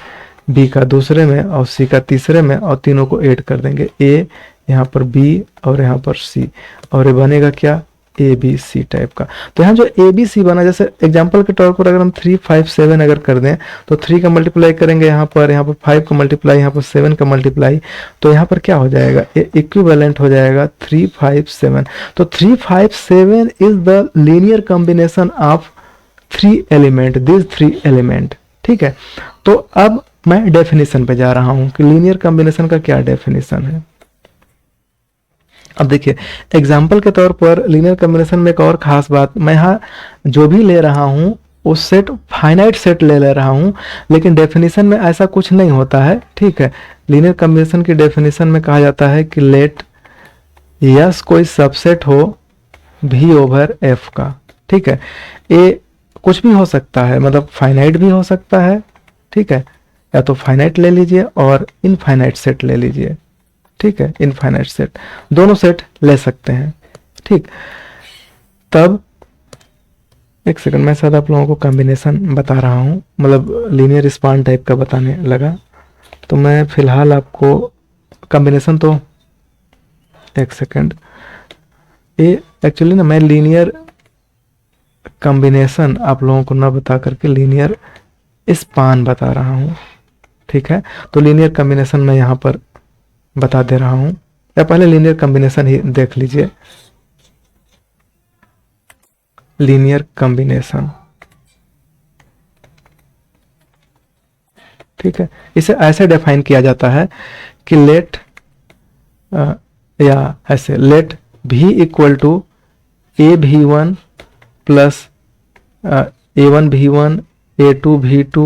बी का दूसरे में, और सी का तीसरे में, और तीनों को ऐड कर देंगे, ए यहाँ पर बी और यहाँ पर सी, और ये बनेगा क्या, ए बी सी टाइप का। तो यहाँ जो ए बी सी बना, जैसे एग्जांपल के तौर पर अगर हम 3 5 7 अगर कर दें, तो 3 का मल्टीप्लाई करेंगे यहाँ पर 5 का मल्टीप्लाई, यहाँ पर 7 का मल्टीप्लाई, तो यहाँ पर क्या हो जाएगा, इक्विवेलेंट हो जाएगा 3 5 7। तो 3 5 7 is the linear combination of 3 element, this 3 element, ठीक है। तो अब मैं डेफिनेशन पे जा रहा हूं कि लीनियर कॉम्बिनेशन का क्या डेफिनेशन है। अब देखिए एग्जाम्पल के तौर पर लीनियर कॉम्बिनेशन में एक और खास बात, मैं यहाँ जो भी ले रहा हूँ उस सेट फाइनाइट सेट ले रहा हूँ, लेकिन डेफिनेशन में ऐसा कुछ नहीं होता है, ठीक है। लीनियर कॉम्बिनेशन की डेफिनेशन में कहा जाता है कि लेट यस कोई सबसेट हो भी ओवर एफ का, ठीक है। ये कुछ भी हो सकता है, मतलब फाइनाइट भी हो सकता है, ठीक है, या तो फाइनाइट ले लीजिए और इनफाइनाइट सेट ले लीजिए, ठीक है। इनफाइनाइट सेट दोनों सेट ले सकते हैं, ठीक। तब एक सेकंड, मैं शायद आप लोगों को कॉम्बिनेशन बता रहा हूँ, मतलब लीनियर स्पान टाइप का बताने लगा, तो मैं फिलहाल आपको कॉम्बिनेशन तो एक सेकंड, ये एक्चुअली ना मैं लीनियर कॉम्बिनेशन आप लोगों को ना बता करके लीनियर स्पान बता रहा हूँ, ठीक है। तो लीनियर कॉम्बिनेशन मैं यहाँ पर बता दे रहा हूँ, या पहले लीनियर कॉम्बिनेशन ही देख लीजिए। लीनियर कॉम्बिनेशन, ठीक है, इसे ऐसे डिफाइन किया जाता है कि लेट या ऐसे लेट भी equal to A B one plus A one B one A two B two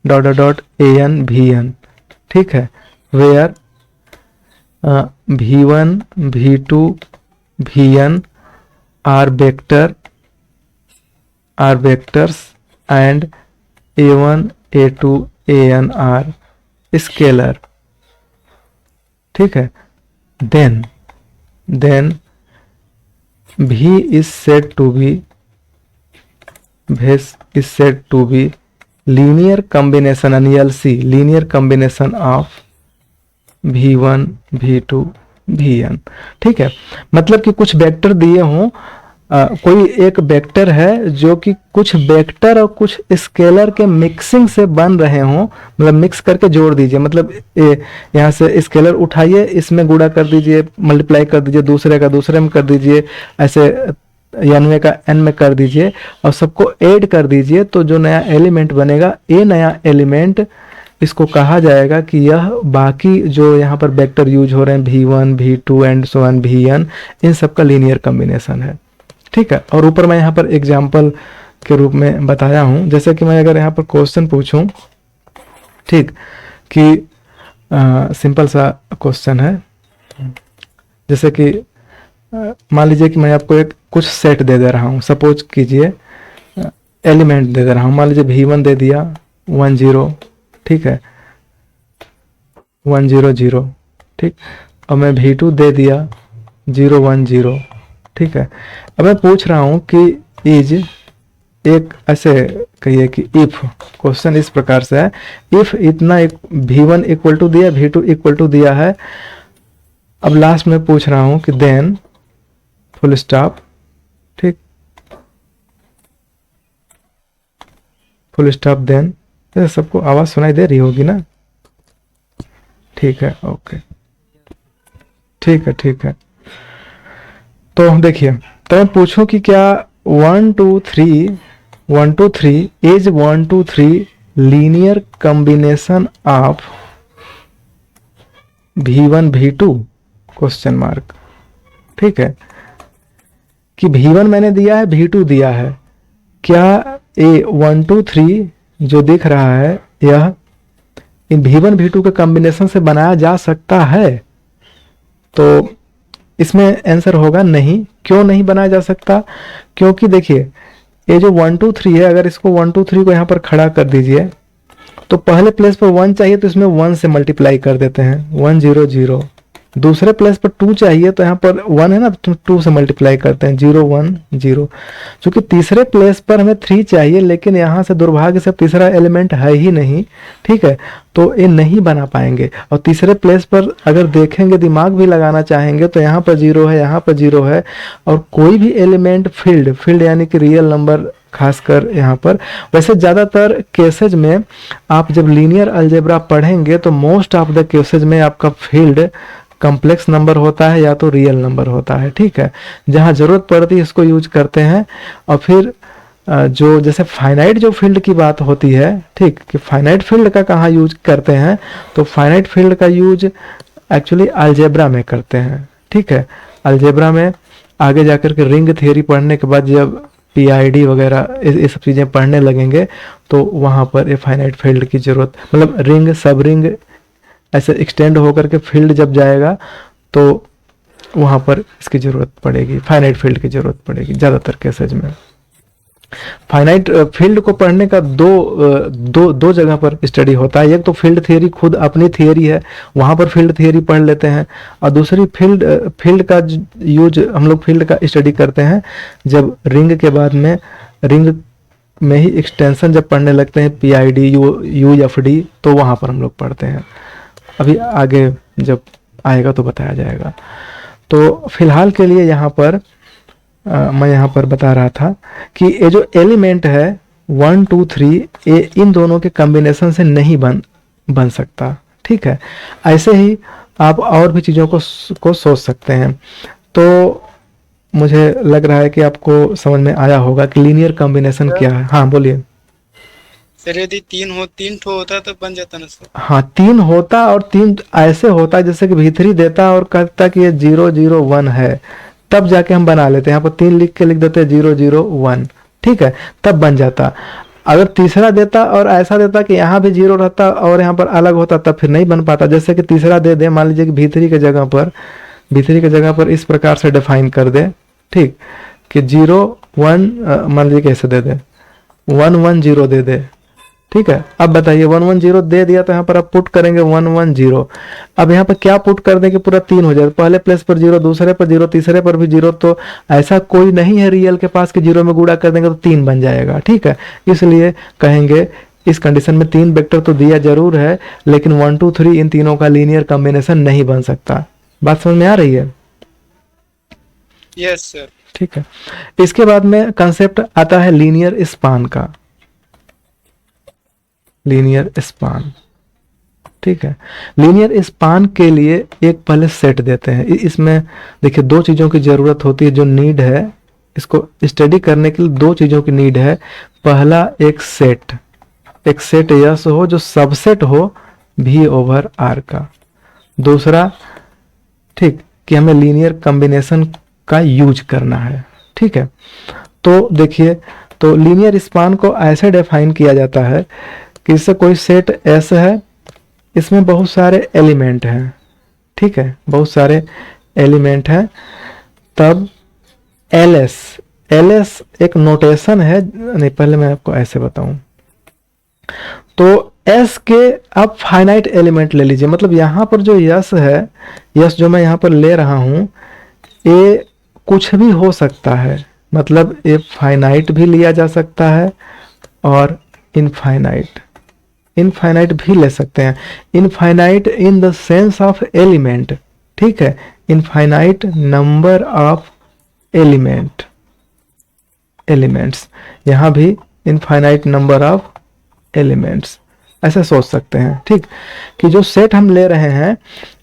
dot dot A N B N, ठीक है। Where B one B two B N are vectors and A one A two A N are scalar, ठीक है। Then V is said to be linear combination LC, linear combination of V1 V2 Vn, ठीक है। मतलब कि कुछ vector दिए हों, कोई एक वेक्टर है जो कि कुछ वेक्टर और कुछ स्केलर के मिक्सिंग से बन रहे हों, मतलब मिक्स करके जोड़ दीजिए, मतलब यहाँ से स्केलर उठाइए, इसमें गुणा कर दीजिए, मल्टीप्लाई कर दीजिए, दूसरे का दूसरे में कर दीजिए, ऐसे यानवे का एन में कर दीजिए और सबको ऐड कर दीजिए, तो जो नया एलिमेंट बनेगा, ये नया एलिमेंट इसको कहा जाएगा कि यह बाकी जो यहाँ पर वेक्टर यूज हो रहे हैं V1 V2 and so on Vn, इन सब का लीनियर कॉम्बिनेशन है, ठीक है। और ऊपर मैं यहाँ पर एग्जाम्पल के रूप में बताया हूँ, जैसे कि मैं अगर यहाँ पर क्वेश्चन पूछूं, ठीक, कि सिंपल सा क्वेश्चन है, जैसे कि मान लीजिए कि मैं आपको एक कुछ सेट दे रहा हूँ, सपोज कीजिए एलिमेंट दे रहा हूँ, मान लीजिए V1 दे दिया 1 0, ठीक है, 1 0 0, ठीक, और मैं V2 दे दिया 0 1 0, ठीक है। अब मैं पूछ रहा हूं कि इज एक ऐसे कहिए कि इफ, क्वेश्चन इस प्रकार से है, इफ इतना एक V1 इक्वल टू दिया, V2 इक्वल टू दिया है, अब लास्ट में पूछ रहा हूं कि देन फुल स्टॉप, ठीक, फुल स्टॉप देन, ये सबको आवाज सुनाई दे रही होगी ना, ठीक है, ओके, ठीक है, ठीक है। तो देखिए, तो मैं पूछूं कि क्या 1 2 3 is 1 2 3 linear combination of V1 V2 question mark, ठीक है, कि V1 मैंने दिया है, V2 दिया है, क्या ये 1 2 3 जो दिख रहा है यह इन V1 V2 के कॉम्बिनेशन से बनाया जा सकता है? तो इसमें आंसर होगा नहीं। क्यों नहीं बनाया जा सकता? क्योंकि देखिए ये जो 1 2 3 है, अगर इसको 1 2 3 को यहाँ पर खड़ा कर दीजिए तो पहले प्लेस पर 1 चाहिए तो इसमें 1 से मल्टीप्लाई कर देते हैं, 1 0 0। दूसरे प्लेस पर 2 चाहिए तो यहाँ पर 1 है ना, तो 2 से मल्टीप्लाई करते हैं, 0 1 0। क्योंकि तीसरे प्लेस पर हमें 3 चाहिए, लेकिन यहाँ से दुर्भाग्य से तीसरा एलिमेंट है ही नहीं, ठीक है, तो ये नहीं बना पाएंगे। और तीसरे प्लेस पर अगर देखेंगे, दिमाग भी लगाना चाहेंगे, तो यहाँ पर 0 है, यहाँ पर 0 है, और कोई भी एलिमेंट फील्ड यानी कि रियल नंबर, खासकर यहाँ पर, वैसे ज़्यादातर केसेज में आप जब लीनियर अलजेब्रा पढ़ेंगे तो मोस्ट ऑफ द केसेज में आपका फील्ड कॉम्प्लेक्स नंबर होता है या तो रियल नंबर होता है, ठीक है। जहाँ जरूरत पड़ती है इसको यूज करते हैं। और फिर जो जैसे फाइनाइट जो फील्ड की बात होती है, ठीक, कि फाइनाइट फील्ड का कहाँ यूज करते हैं, तो फाइनाइट फील्ड का यूज एक्चुअली अलजेब्रा में करते हैं। ठीक है, अलजेब्रा में आगे जाकर के रिंग थियरी पढ़ने के बाद जब पीआईडी वगैरह ये सब चीज़ें पढ़ने लगेंगे तो वहाँ पर ये फाइनाइट फील्ड की ज़रूरत, मतलब रिंग सब रिंग ऐसे एक्सटेंड होकर के फील्ड जब जाएगा तो वहाँ पर इसकी ज़रूरत पड़ेगी, फाइनाइट फील्ड की ज़रूरत पड़ेगी ज़्यादातर केसेज में। फाइनाइट फील्ड को पढ़ने का दो जगह पर स्टडी होता है। एक तो फील्ड थियरी खुद अपनी थियरी है, वहाँ पर फील्ड थियरी पढ़ लेते हैं, और दूसरी फील्ड का यूज हम लोग फील्ड का स्टडी करते हैं जब रिंग के बाद में रिंग में ही एक्सटेंशन जब पढ़ने लगते हैं, पीआईडी यूएफडी, तो वहाँ पर हम लोग पढ़ते हैं। अभी आगे जब आएगा तो बताया जाएगा। तो फिलहाल के लिए यहाँ पर मैं यहाँ पर बता रहा था कि ये जो एलिमेंट है 1 2 3 ये इन दोनों के कॉम्बिनेशन से नहीं बन सकता। ठीक है, ऐसे ही आप और भी चीज़ों को सोच सकते हैं। तो मुझे लग रहा है कि आपको समझ में आया होगा कि लीनियर कॉम्बिनेशन क्या है। हाँ बोलिए सर। यदि तीन ठो होता तो बन जाता ना सर। हाँ, 3 होता और 3 ऐसे होता जैसे कि भीतरी देता और कहता कि ये 0 0 1 है, तब जाके हम बना लेते हैं। यहाँ पर 3 लिख के लिख देते हैं 0 0 1, ठीक है, तब बन जाता। अगर तीसरा देता और ऐसा देता कि यहाँ भी 0 रहता और यहाँ पर अलग होता, तब फिर नहीं बन पाता। जैसे कि तीसरा दे दे, मान लीजिए कि भीतरी के जगह पर इस प्रकार से डिफाइन कर दे, ठीक, कि 0 1 मान लीजिए कैसे दे दे 1 1 0 दे दे। ठीक है, अब बताइए 1 1 0 दे दिया तो यहाँ पर आप पुट करेंगे 1 1 0। अब यहाँ पर क्या पुट कर देंगे, पूरा 3 हो जाए, पहले प्लेस पर 0, दूसरे पर 0, तीसरे पर भी 0। तो ऐसा कोई नहीं है रियल के पास कि 0 में गुणा कर देंगे तो 3 बन जाएगा। ठीक है, इसलिए कहेंगे इस कंडीशन में 3 वेक्टर तो दिया जरूर है, लेकिन 1 2 3 इन तीनों का लीनियर कॉम्बिनेशन नहीं बन सकता। बात समझ में आ रही है? Yes sir. ठीक है, इसके बाद में कंसेप्ट आता है लीनियर स्पान का। लीनियर स्पान, ठीक है, लीनियर स्पान के लिए एक पहले सेट देते हैं। इसमें देखिए 2 चीज़ों की ज़रूरत होती है, जो नीड है इसको स्टडी करने के लिए 2 चीज़ों की नीड है। पहला एक सेट यस हो जो सबसेट हो V ओवर R का। दूसरा, ठीक, कि हमें लीनियर कॉम्बिनेशन का यूज करना है। ठीक है, तो देखिए, तो लीनियर स्पान को ऐसे डिफाइन किया जाता है कि इससे कोई सेट S है, इसमें बहुत सारे एलिमेंट हैं। ठीक है, बहुत सारे एलिमेंट हैं, तब LS एक नोटेशन है। नहीं, पहले मैं आपको ऐसे बताऊं तो S के आप फाइनाइट एलिमेंट ले लीजिए। मतलब यहाँ पर जो यस है, यस जो मैं यहाँ पर ले रहा हूँ, ये कुछ भी हो सकता है। मतलब ये फाइनाइट भी लिया जा सकता है और इनफाइनाइट भी ले सकते हैं। Infinite in the sense of element, ठीक है, इनफाइनाइट नंबर ऑफ एलिमेंट्स, यहाँ भी इनफाइनाइट नंबर ऑफ एलिमेंट्स, ऐसे सोच सकते हैं। ठीक, कि जो सेट हम ले रहे हैं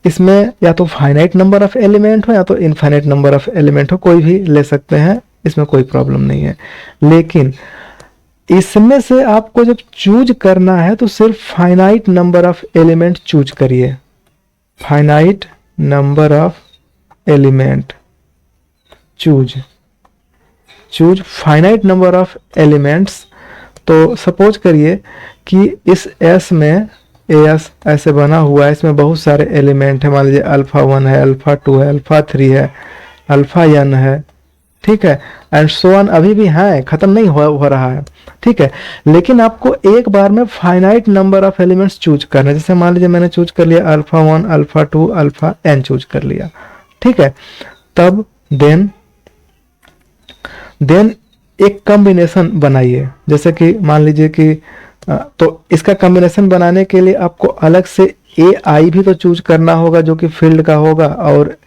इसमें या तो फाइनाइट नंबर ऑफ एलिमेंट हो या तो इनफाइनाइट नंबर ऑफ एलिमेंट हो, कोई भी ले सकते हैं, इसमें कोई प्रॉब्लम नहीं है। लेकिन इसमें से आपको जब चूज करना है तो सिर्फ finite number of element choose करिए। Finite number of element choose finite number of elements. तो सपोज करिए कि इस S में एस ऐसे बना हुआ है, इसमें बहुत सारे एलिमेंट है। मान लीजिए अल्फा 1 है, अल्फा 2 है, अल्फा 3 है, अल्फा n है, ठीक है, एंड सो ऑन, अभी भी है, खत्म नहीं हो रहा है। ठीक है, लेकिन आपको एक बार में finite number of elements choose करना है। जैसे मान लीजिए मैंने चूज कर लिया alpha 1, alpha 2, alpha n choose कर लिया। ठीक है, तब देन एक कॉम्बिनेशन बनाइए। जैसे कि मान लीजिए कि तो इसका कॉम्बिनेशन बनाने के लिए आपको अलग से AI भी तो चूज करना होगा जो कि फील्ड का होगा, और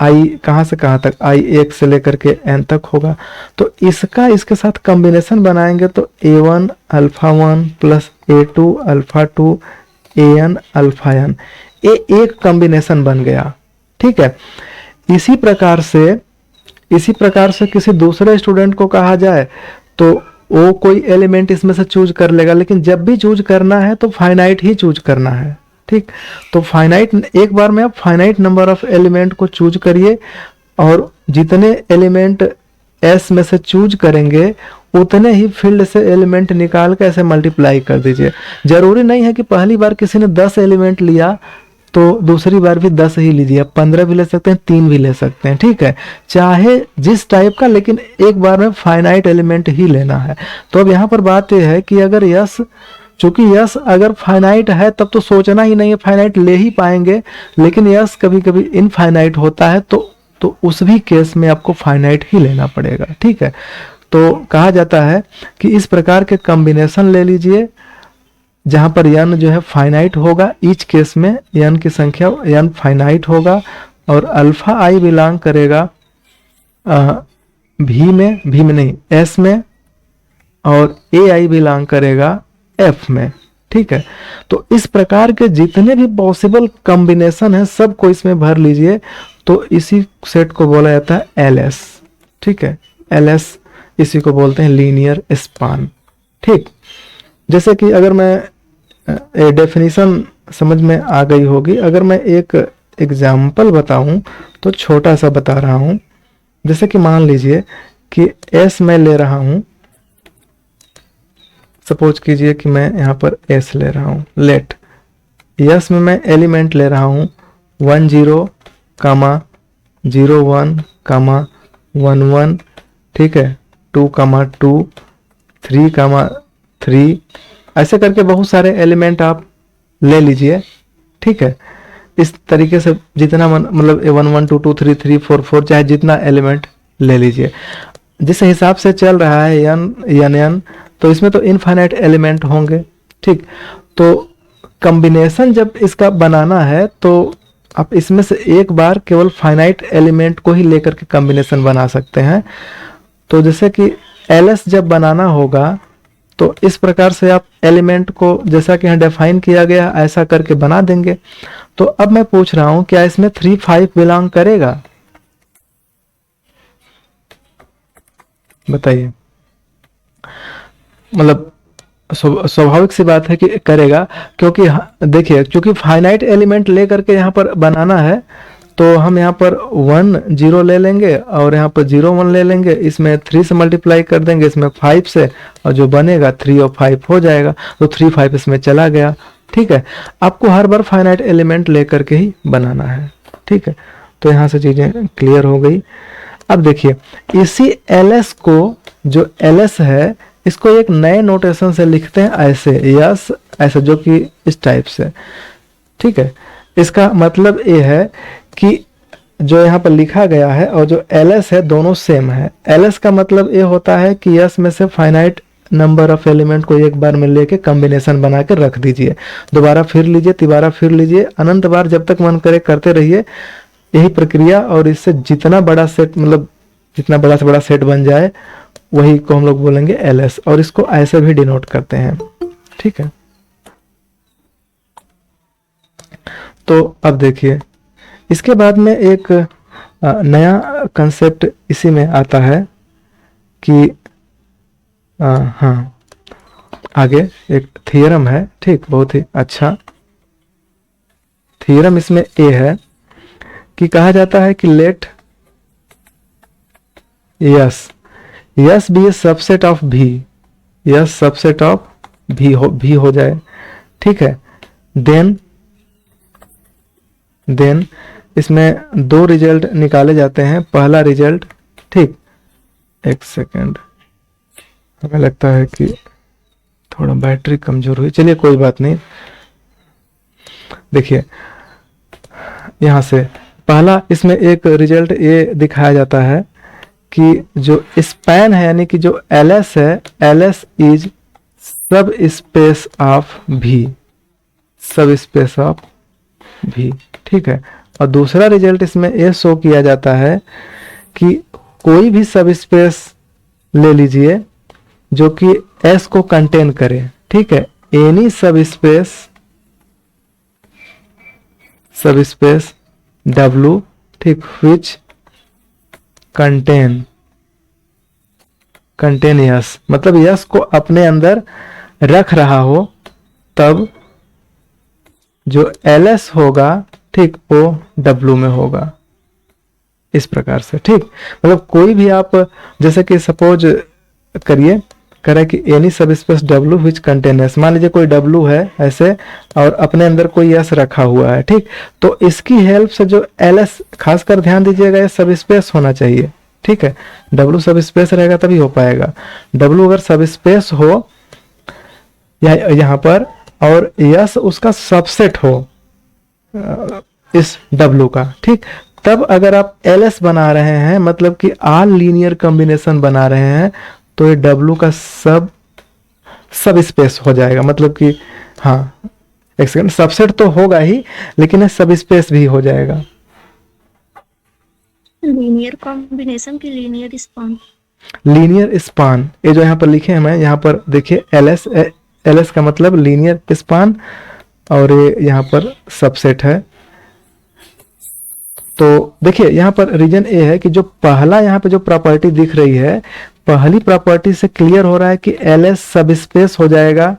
I कहाँ से कहाँ तक, I 1 से लेकर के n तक होगा। तो इसका इसके साथ कॉम्बिनेशन बनाएंगे तो A1 alpha 1 plus A2 alpha 2 AN alpha n, ये एक कॉम्बिनेशन बन गया। ठीक है, इसी प्रकार से किसी दूसरे स्टूडेंट को कहा जाए तो वो कोई एलिमेंट इसमें से चूज कर लेगा, लेकिन जब भी चूज करना है तो फाइनाइट ही चूज करना है। ठीक, तो फाइनाइट, एक बार में आप फाइनाइट नंबर ऑफ एलिमेंट को चूज करिए और जितने एलिमेंट एस में से चूज करेंगे उतने ही फील्ड से एलिमेंट निकाल के ऐसे मल्टीप्लाई कर दीजिए। जरूरी नहीं है कि पहली बार किसी ने 10 एलिमेंट लिया तो दूसरी बार भी 10 ही लीजिए, आप 15 भी ले सकते हैं, 3 भी ले सकते हैं। ठीक है, चाहे जिस टाइप का, लेकिन एक बार में फाइनाइट एलिमेंट ही लेना है। तो अब यहाँ पर बात यह है कि अगर यस, चूंकि यस अगर फाइनाइट है तब तो सोचना ही नहीं है, फाइनाइट ले ही पाएंगे, लेकिन यस कभी कभी इनफाइनाइट होता है तो उस भी केस में आपको फाइनाइट ही लेना पड़ेगा। ठीक है, तो कहा जाता है कि इस प्रकार के कॉम्बिनेशन ले लीजिए जहां पर n जो है फाइनाइट होगा, ईच केस में n की संख्या n फाइनाइट होगा और अल्फा i बिलोंग करेगा v में नहीं s में, और ai बिलोंग करेगा f में। ठीक है, तो इस प्रकार के जितने भी पॉसिबल कॉम्बिनेशन है सबको इसमें भर लीजिए, तो इसी सेट को बोला जाता है LS। ठीक है, LS इसी को बोलते हैं लीनियर स्पान। ठीक, जैसे कि अगर मैं डेफिनेशन समझ में आ गई होगी, अगर मैं एक एग्जाम्पल बताऊं तो छोटा सा बता रहा हूं। जैसे कि मान लीजिए कि S मैं ले रहा हूं, सपोज कीजिए कि मैं यहाँ पर S ले रहा हूं, लेट S में मैं एलिमेंट ले रहा हूं 1 0 कामा 0 1 कामा 1 1। ठीक है, 2 कामा 2 3 कामा 3, ऐसे करके बहुत सारे एलिमेंट आप ले लीजिए। ठीक है, इस तरीके से जितना मतलब 1 1 2 2 3 3 4 4 चाहे जितना एलिमेंट ले लीजिए, जिस हिसाब से चल रहा है n, तो इसमें तो इनफाइनाइट एलिमेंट होंगे। ठीक, तो कॉम्बिनेशन जब इसका बनाना है तो आप इसमें से एक बार केवल फाइनाइट एलिमेंट को ही लेकर के कॉम्बिनेशन बना सकते हैं। तो जैसे कि LS जब बनाना होगा तो इस प्रकार से आप एलिमेंट को, जैसा कि यहाँ डिफाइन किया गया, ऐसा करके बना देंगे। तो अब मैं पूछ रहा हूं क्या इसमें 3 5 बिलोंग करेगा? बताइए, मतलब स्वाभाविक सी बात है कि करेगा, क्योंकि देखिए क्योंकि फाइनाइट एलिमेंट लेकर के यहाँ पर बनाना है तो हम यहाँ पर 1 0 ले लेंगे और यहाँ पर 0 1 ले लेंगे, इसमें 3 से मल्टीप्लाई कर देंगे, इसमें 5 से, और जो बनेगा 3 और 5 हो जाएगा, तो 3 5 इसमें चला गया। ठीक है, आपको हर बार फाइनाइट एलिमेंट लेकर के ही बनाना है। ठीक है, तो यहाँ से चीजें क्लियर हो गई। अब देखिए इसी LS को, जो LS है, इसको एक नए नोटेशन से लिखते हैं ऐसे, यस ऐसे, जो कि इस टाइप से। ठीक है, इसका मतलब ये है कि जो यहाँ पर लिखा गया है और जो LS है दोनों सेम है। LS का मतलब ये होता है कि यस में से फाइनाइट नंबर ऑफ एलिमेंट को एक बार में लेके कॉम्बिनेशन बना के रख दीजिए, दोबारा फिर लीजिए, तिबारा फिर लीजिए, अनंत बार जब तक मन करे करते रहिए, यही प्रक्रिया। और इससे जितना बड़ा सेट, मतलब जितना बड़ा से बड़ा सेट बन जाए वही को हम लोग बोलेंगे LS, और इसको ऐसे भी डिनोट करते हैं। ठीक है, तो अब देखिए इसके बाद में एक नया कंसेप्ट इसी में आता है कि हाँ, आगे एक थियरम है। ठीक, बहुत ही अच्छा थियरम इसमें ये है कि कहा जाता है कि let S be a subset of V, S subset of V हो जाए। ठीक है, देन इसमें 2 रिजल्ट निकाले जाते हैं। पहला रिजल्ट, ठीक, एक सेकेंड, हमें लगता है कि थोड़ा बैटरी कमजोर हुई, चलिए कोई बात नहीं। देखिए यहां से पहला इसमें एक रिजल्ट ये दिखाया जाता है कि जो स्पैन है, यानी कि जो LS है, LS इज सब स्पेस ऑफ भी, सब स्पेस ऑफ भी। ठीक है, और दूसरा रिजल्ट इसमें ये शो किया जाता है कि कोई भी सब स्पेस ले लीजिए जो कि S को कंटेन करे। ठीक है, एनी सब स्पेस W, ठीक, विच कंटेन कंटेन मतलब यस को अपने अंदर रख रहा हो, तब जो ls होगा, ठीक, वो w में होगा, इस प्रकार से। ठीक, मतलब कोई भी आप, जैसे कि सपोज करिए, करे कि एनी सब space w which contain s, मान लीजिए कोई w है ऐसे और अपने अंदर कोई s रखा हुआ है। ठीक, तो इसकी हेल्प से जो ls, खासकर ध्यान दीजिएगा, ये सब स्पेस होना चाहिए। ठीक है, w सब स्पेस रहेगा तभी हो पाएगा। w अगर सब स्पेस हो या यहाँ पर, और s उसका सबसेट हो इस w का, ठीक, तब अगर आप ls बना रहे हैं, मतलब कि ऑल लीनियर कॉम्बिनेशन बना रहे हैं, तो ये w का सब स्पेस हो जाएगा। मतलब कि हाँ, एक सेकंड, सबसेट तो होगा ही, लेकिन सब स्पेस भी हो जाएगा। लीनियर कॉम्बिनेशन की लीनियर स्पान। लीनियर स्पान, ये जो यहाँ पर लिखे हैं, मैं यहाँ पर देखिए ls का मतलब लीनियर स्पान, और ये यहाँ पर सबसेट है। तो देखिए यहाँ पर रीजन ए है कि जो पहला यहाँ पे जो प्रॉपर्टी दिख रही है, पहली प्रॉपर्टी से क्लियर हो रहा है कि ls सब स्पेस हो जाएगा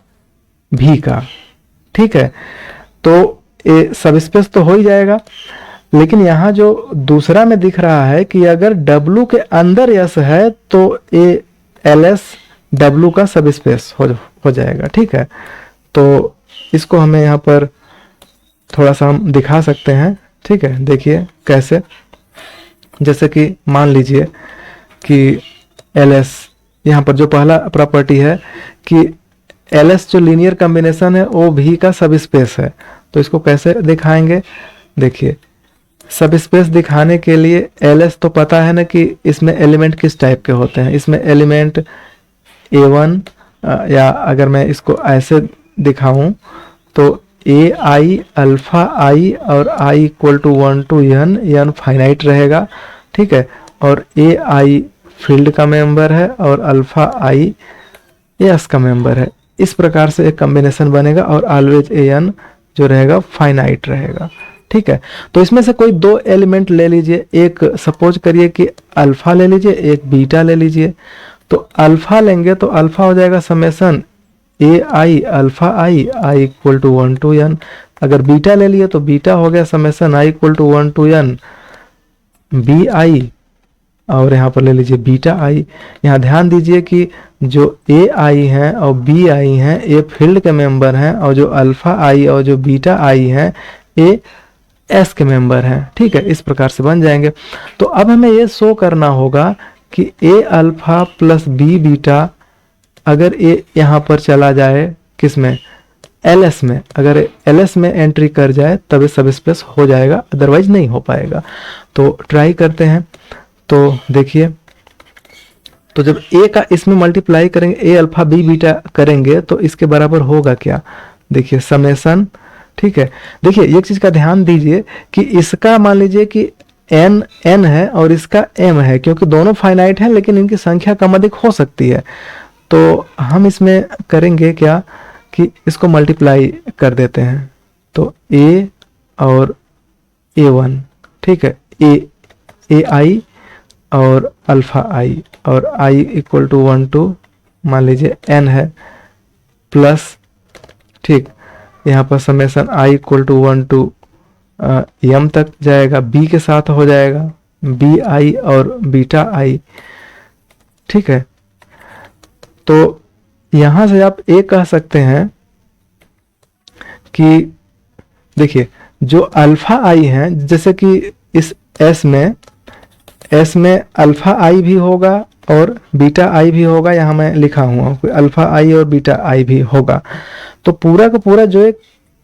v का। ठीक है, तो ये सब स्पेस तो हो ही जाएगा, लेकिन यहाँ जो दूसरा में दिख रहा है कि अगर w के अंदर यस है तो ये ls w का सब स्पेस हो जाएगा। ठीक है, तो इसको हमें यहाँ पर थोड़ा सा हम दिखा सकते हैं। ठीक है, देखिए कैसे, जैसे कि मान लीजिए कि ls, यहाँ पर जो पहला प्रॉपर्टी है कि ls जो लीनियर कॉम्बिनेशन है वो v का सब स्पेस है, तो इसको कैसे दिखाएंगे? देखिए, सब स्पेस दिखाने के लिए ls तो पता है ना कि इसमें एलिमेंट किस टाइप के होते हैं। इसमें एलिमेंट a1, या अगर मैं इसको ऐसे दिखाऊं तो ए आई, अल्फा आई और i equal to 1 to n finite रहेगा। ठीक है, और ए आई फील्ड का मेंबर है और अल्फा आई एस का मेंबर है। इस प्रकार से एक कॉम्बिनेशन बनेगा और ऑलवेज an जो रहेगा फाइनाइट रहेगा। ठीक है, तो इसमें से कोई दो एलिमेंट ले लीजिए, एक सपोज करिए कि अल्फा ले लीजिए, एक बीटा ले लीजिए। तो अल्फा लेंगे तो अल्फा हो जाएगा summation A I alpha I equal to 1 to n। अगर बीटा ले लिए तो बीटा हो गया summation I equal to 1 to n B I, और यहाँ पर ले लीजिए बीटा आई। यहाँ ध्यान दीजिए कि जो ए आई हैं और बी आई हैं ए फील्ड के मेंबर हैं, और जो अल्फा आई और जो बीटा आई हैं ए एस के मेंबर हैं। ठीक है, इस प्रकार से बन जाएंगे। तो अब हमें ये शो करना होगा कि ए अल्फा प्लस बी बीटा, अगर ए यहाँ पर चला जाए किसमें, ls में, अगर ls में एंट्री कर जाए तब सब स्पेस हो जाएगा, अदरवाइज नहीं हो पाएगा। तो ट्राई करते हैं। तो देखिए, तो जब a का इसमें मल्टीप्लाई करेंगे, ए अल्फा बी बीटा करेंगे तो इसके बराबर होगा क्या? देखिए समेसन। ठीक है, देखिए एक चीज का ध्यान दीजिए कि इसका मान लीजिए कि n है और इसका m है, क्योंकि दोनों फाइनाइट हैं लेकिन इनकी संख्या कम अधिक हो सकती है। तो हम इसमें करेंगे क्या कि इसको मल्टीप्लाई कर देते हैं। तो a और a1, ठीक है, ए आई और अल्फा आई, और i इक्वल टू 1 to मान लीजिए n है, प्लस, ठीक, यहाँ पर summation i equal to 1 to m तक जाएगा, b के साथ हो जाएगा बी आई और बीटा आई। ठीक है, तो यहां से आप एक कह सकते हैं कि देखिए जो अल्फा आई है, जैसे कि इस s में अल्फा आई भी होगा और बीटा आई भी होगा, यहाँ मैं लिखा हुआ अल्फा आई और बीटा आई भी होगा। तो पूरा का पूरा जो एक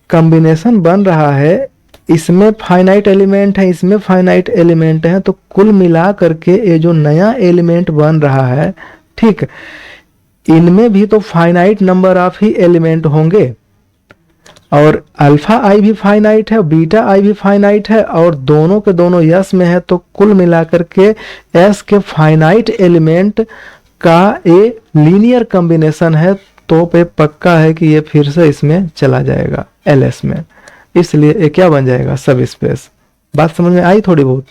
कॉम्बिनेशन बन रहा है, इसमें फाइनाइट एलिमेंट है, इसमें फाइनाइट एलिमेंट है, तो कुल मिला करके ये जो नया एलिमेंट बन रहा है, ठीक, इनमें भी तो finite number of he element होंगे, और अल्फा आई भी फाइनाइट है, बीटा आई भी फाइनाइट है, और दोनों के दोनों यस में है, तो कुल मिलाकर के एस के फाइनाइट एलिमेंट का ए लीनियर कॉम्बिनेशन है। तो पे पक्का है कि ये फिर से इसमें चला जाएगा ls में, इसलिए ये क्या बन जाएगा, सब स्पेस। बात समझ में आई थोड़ी बहुत?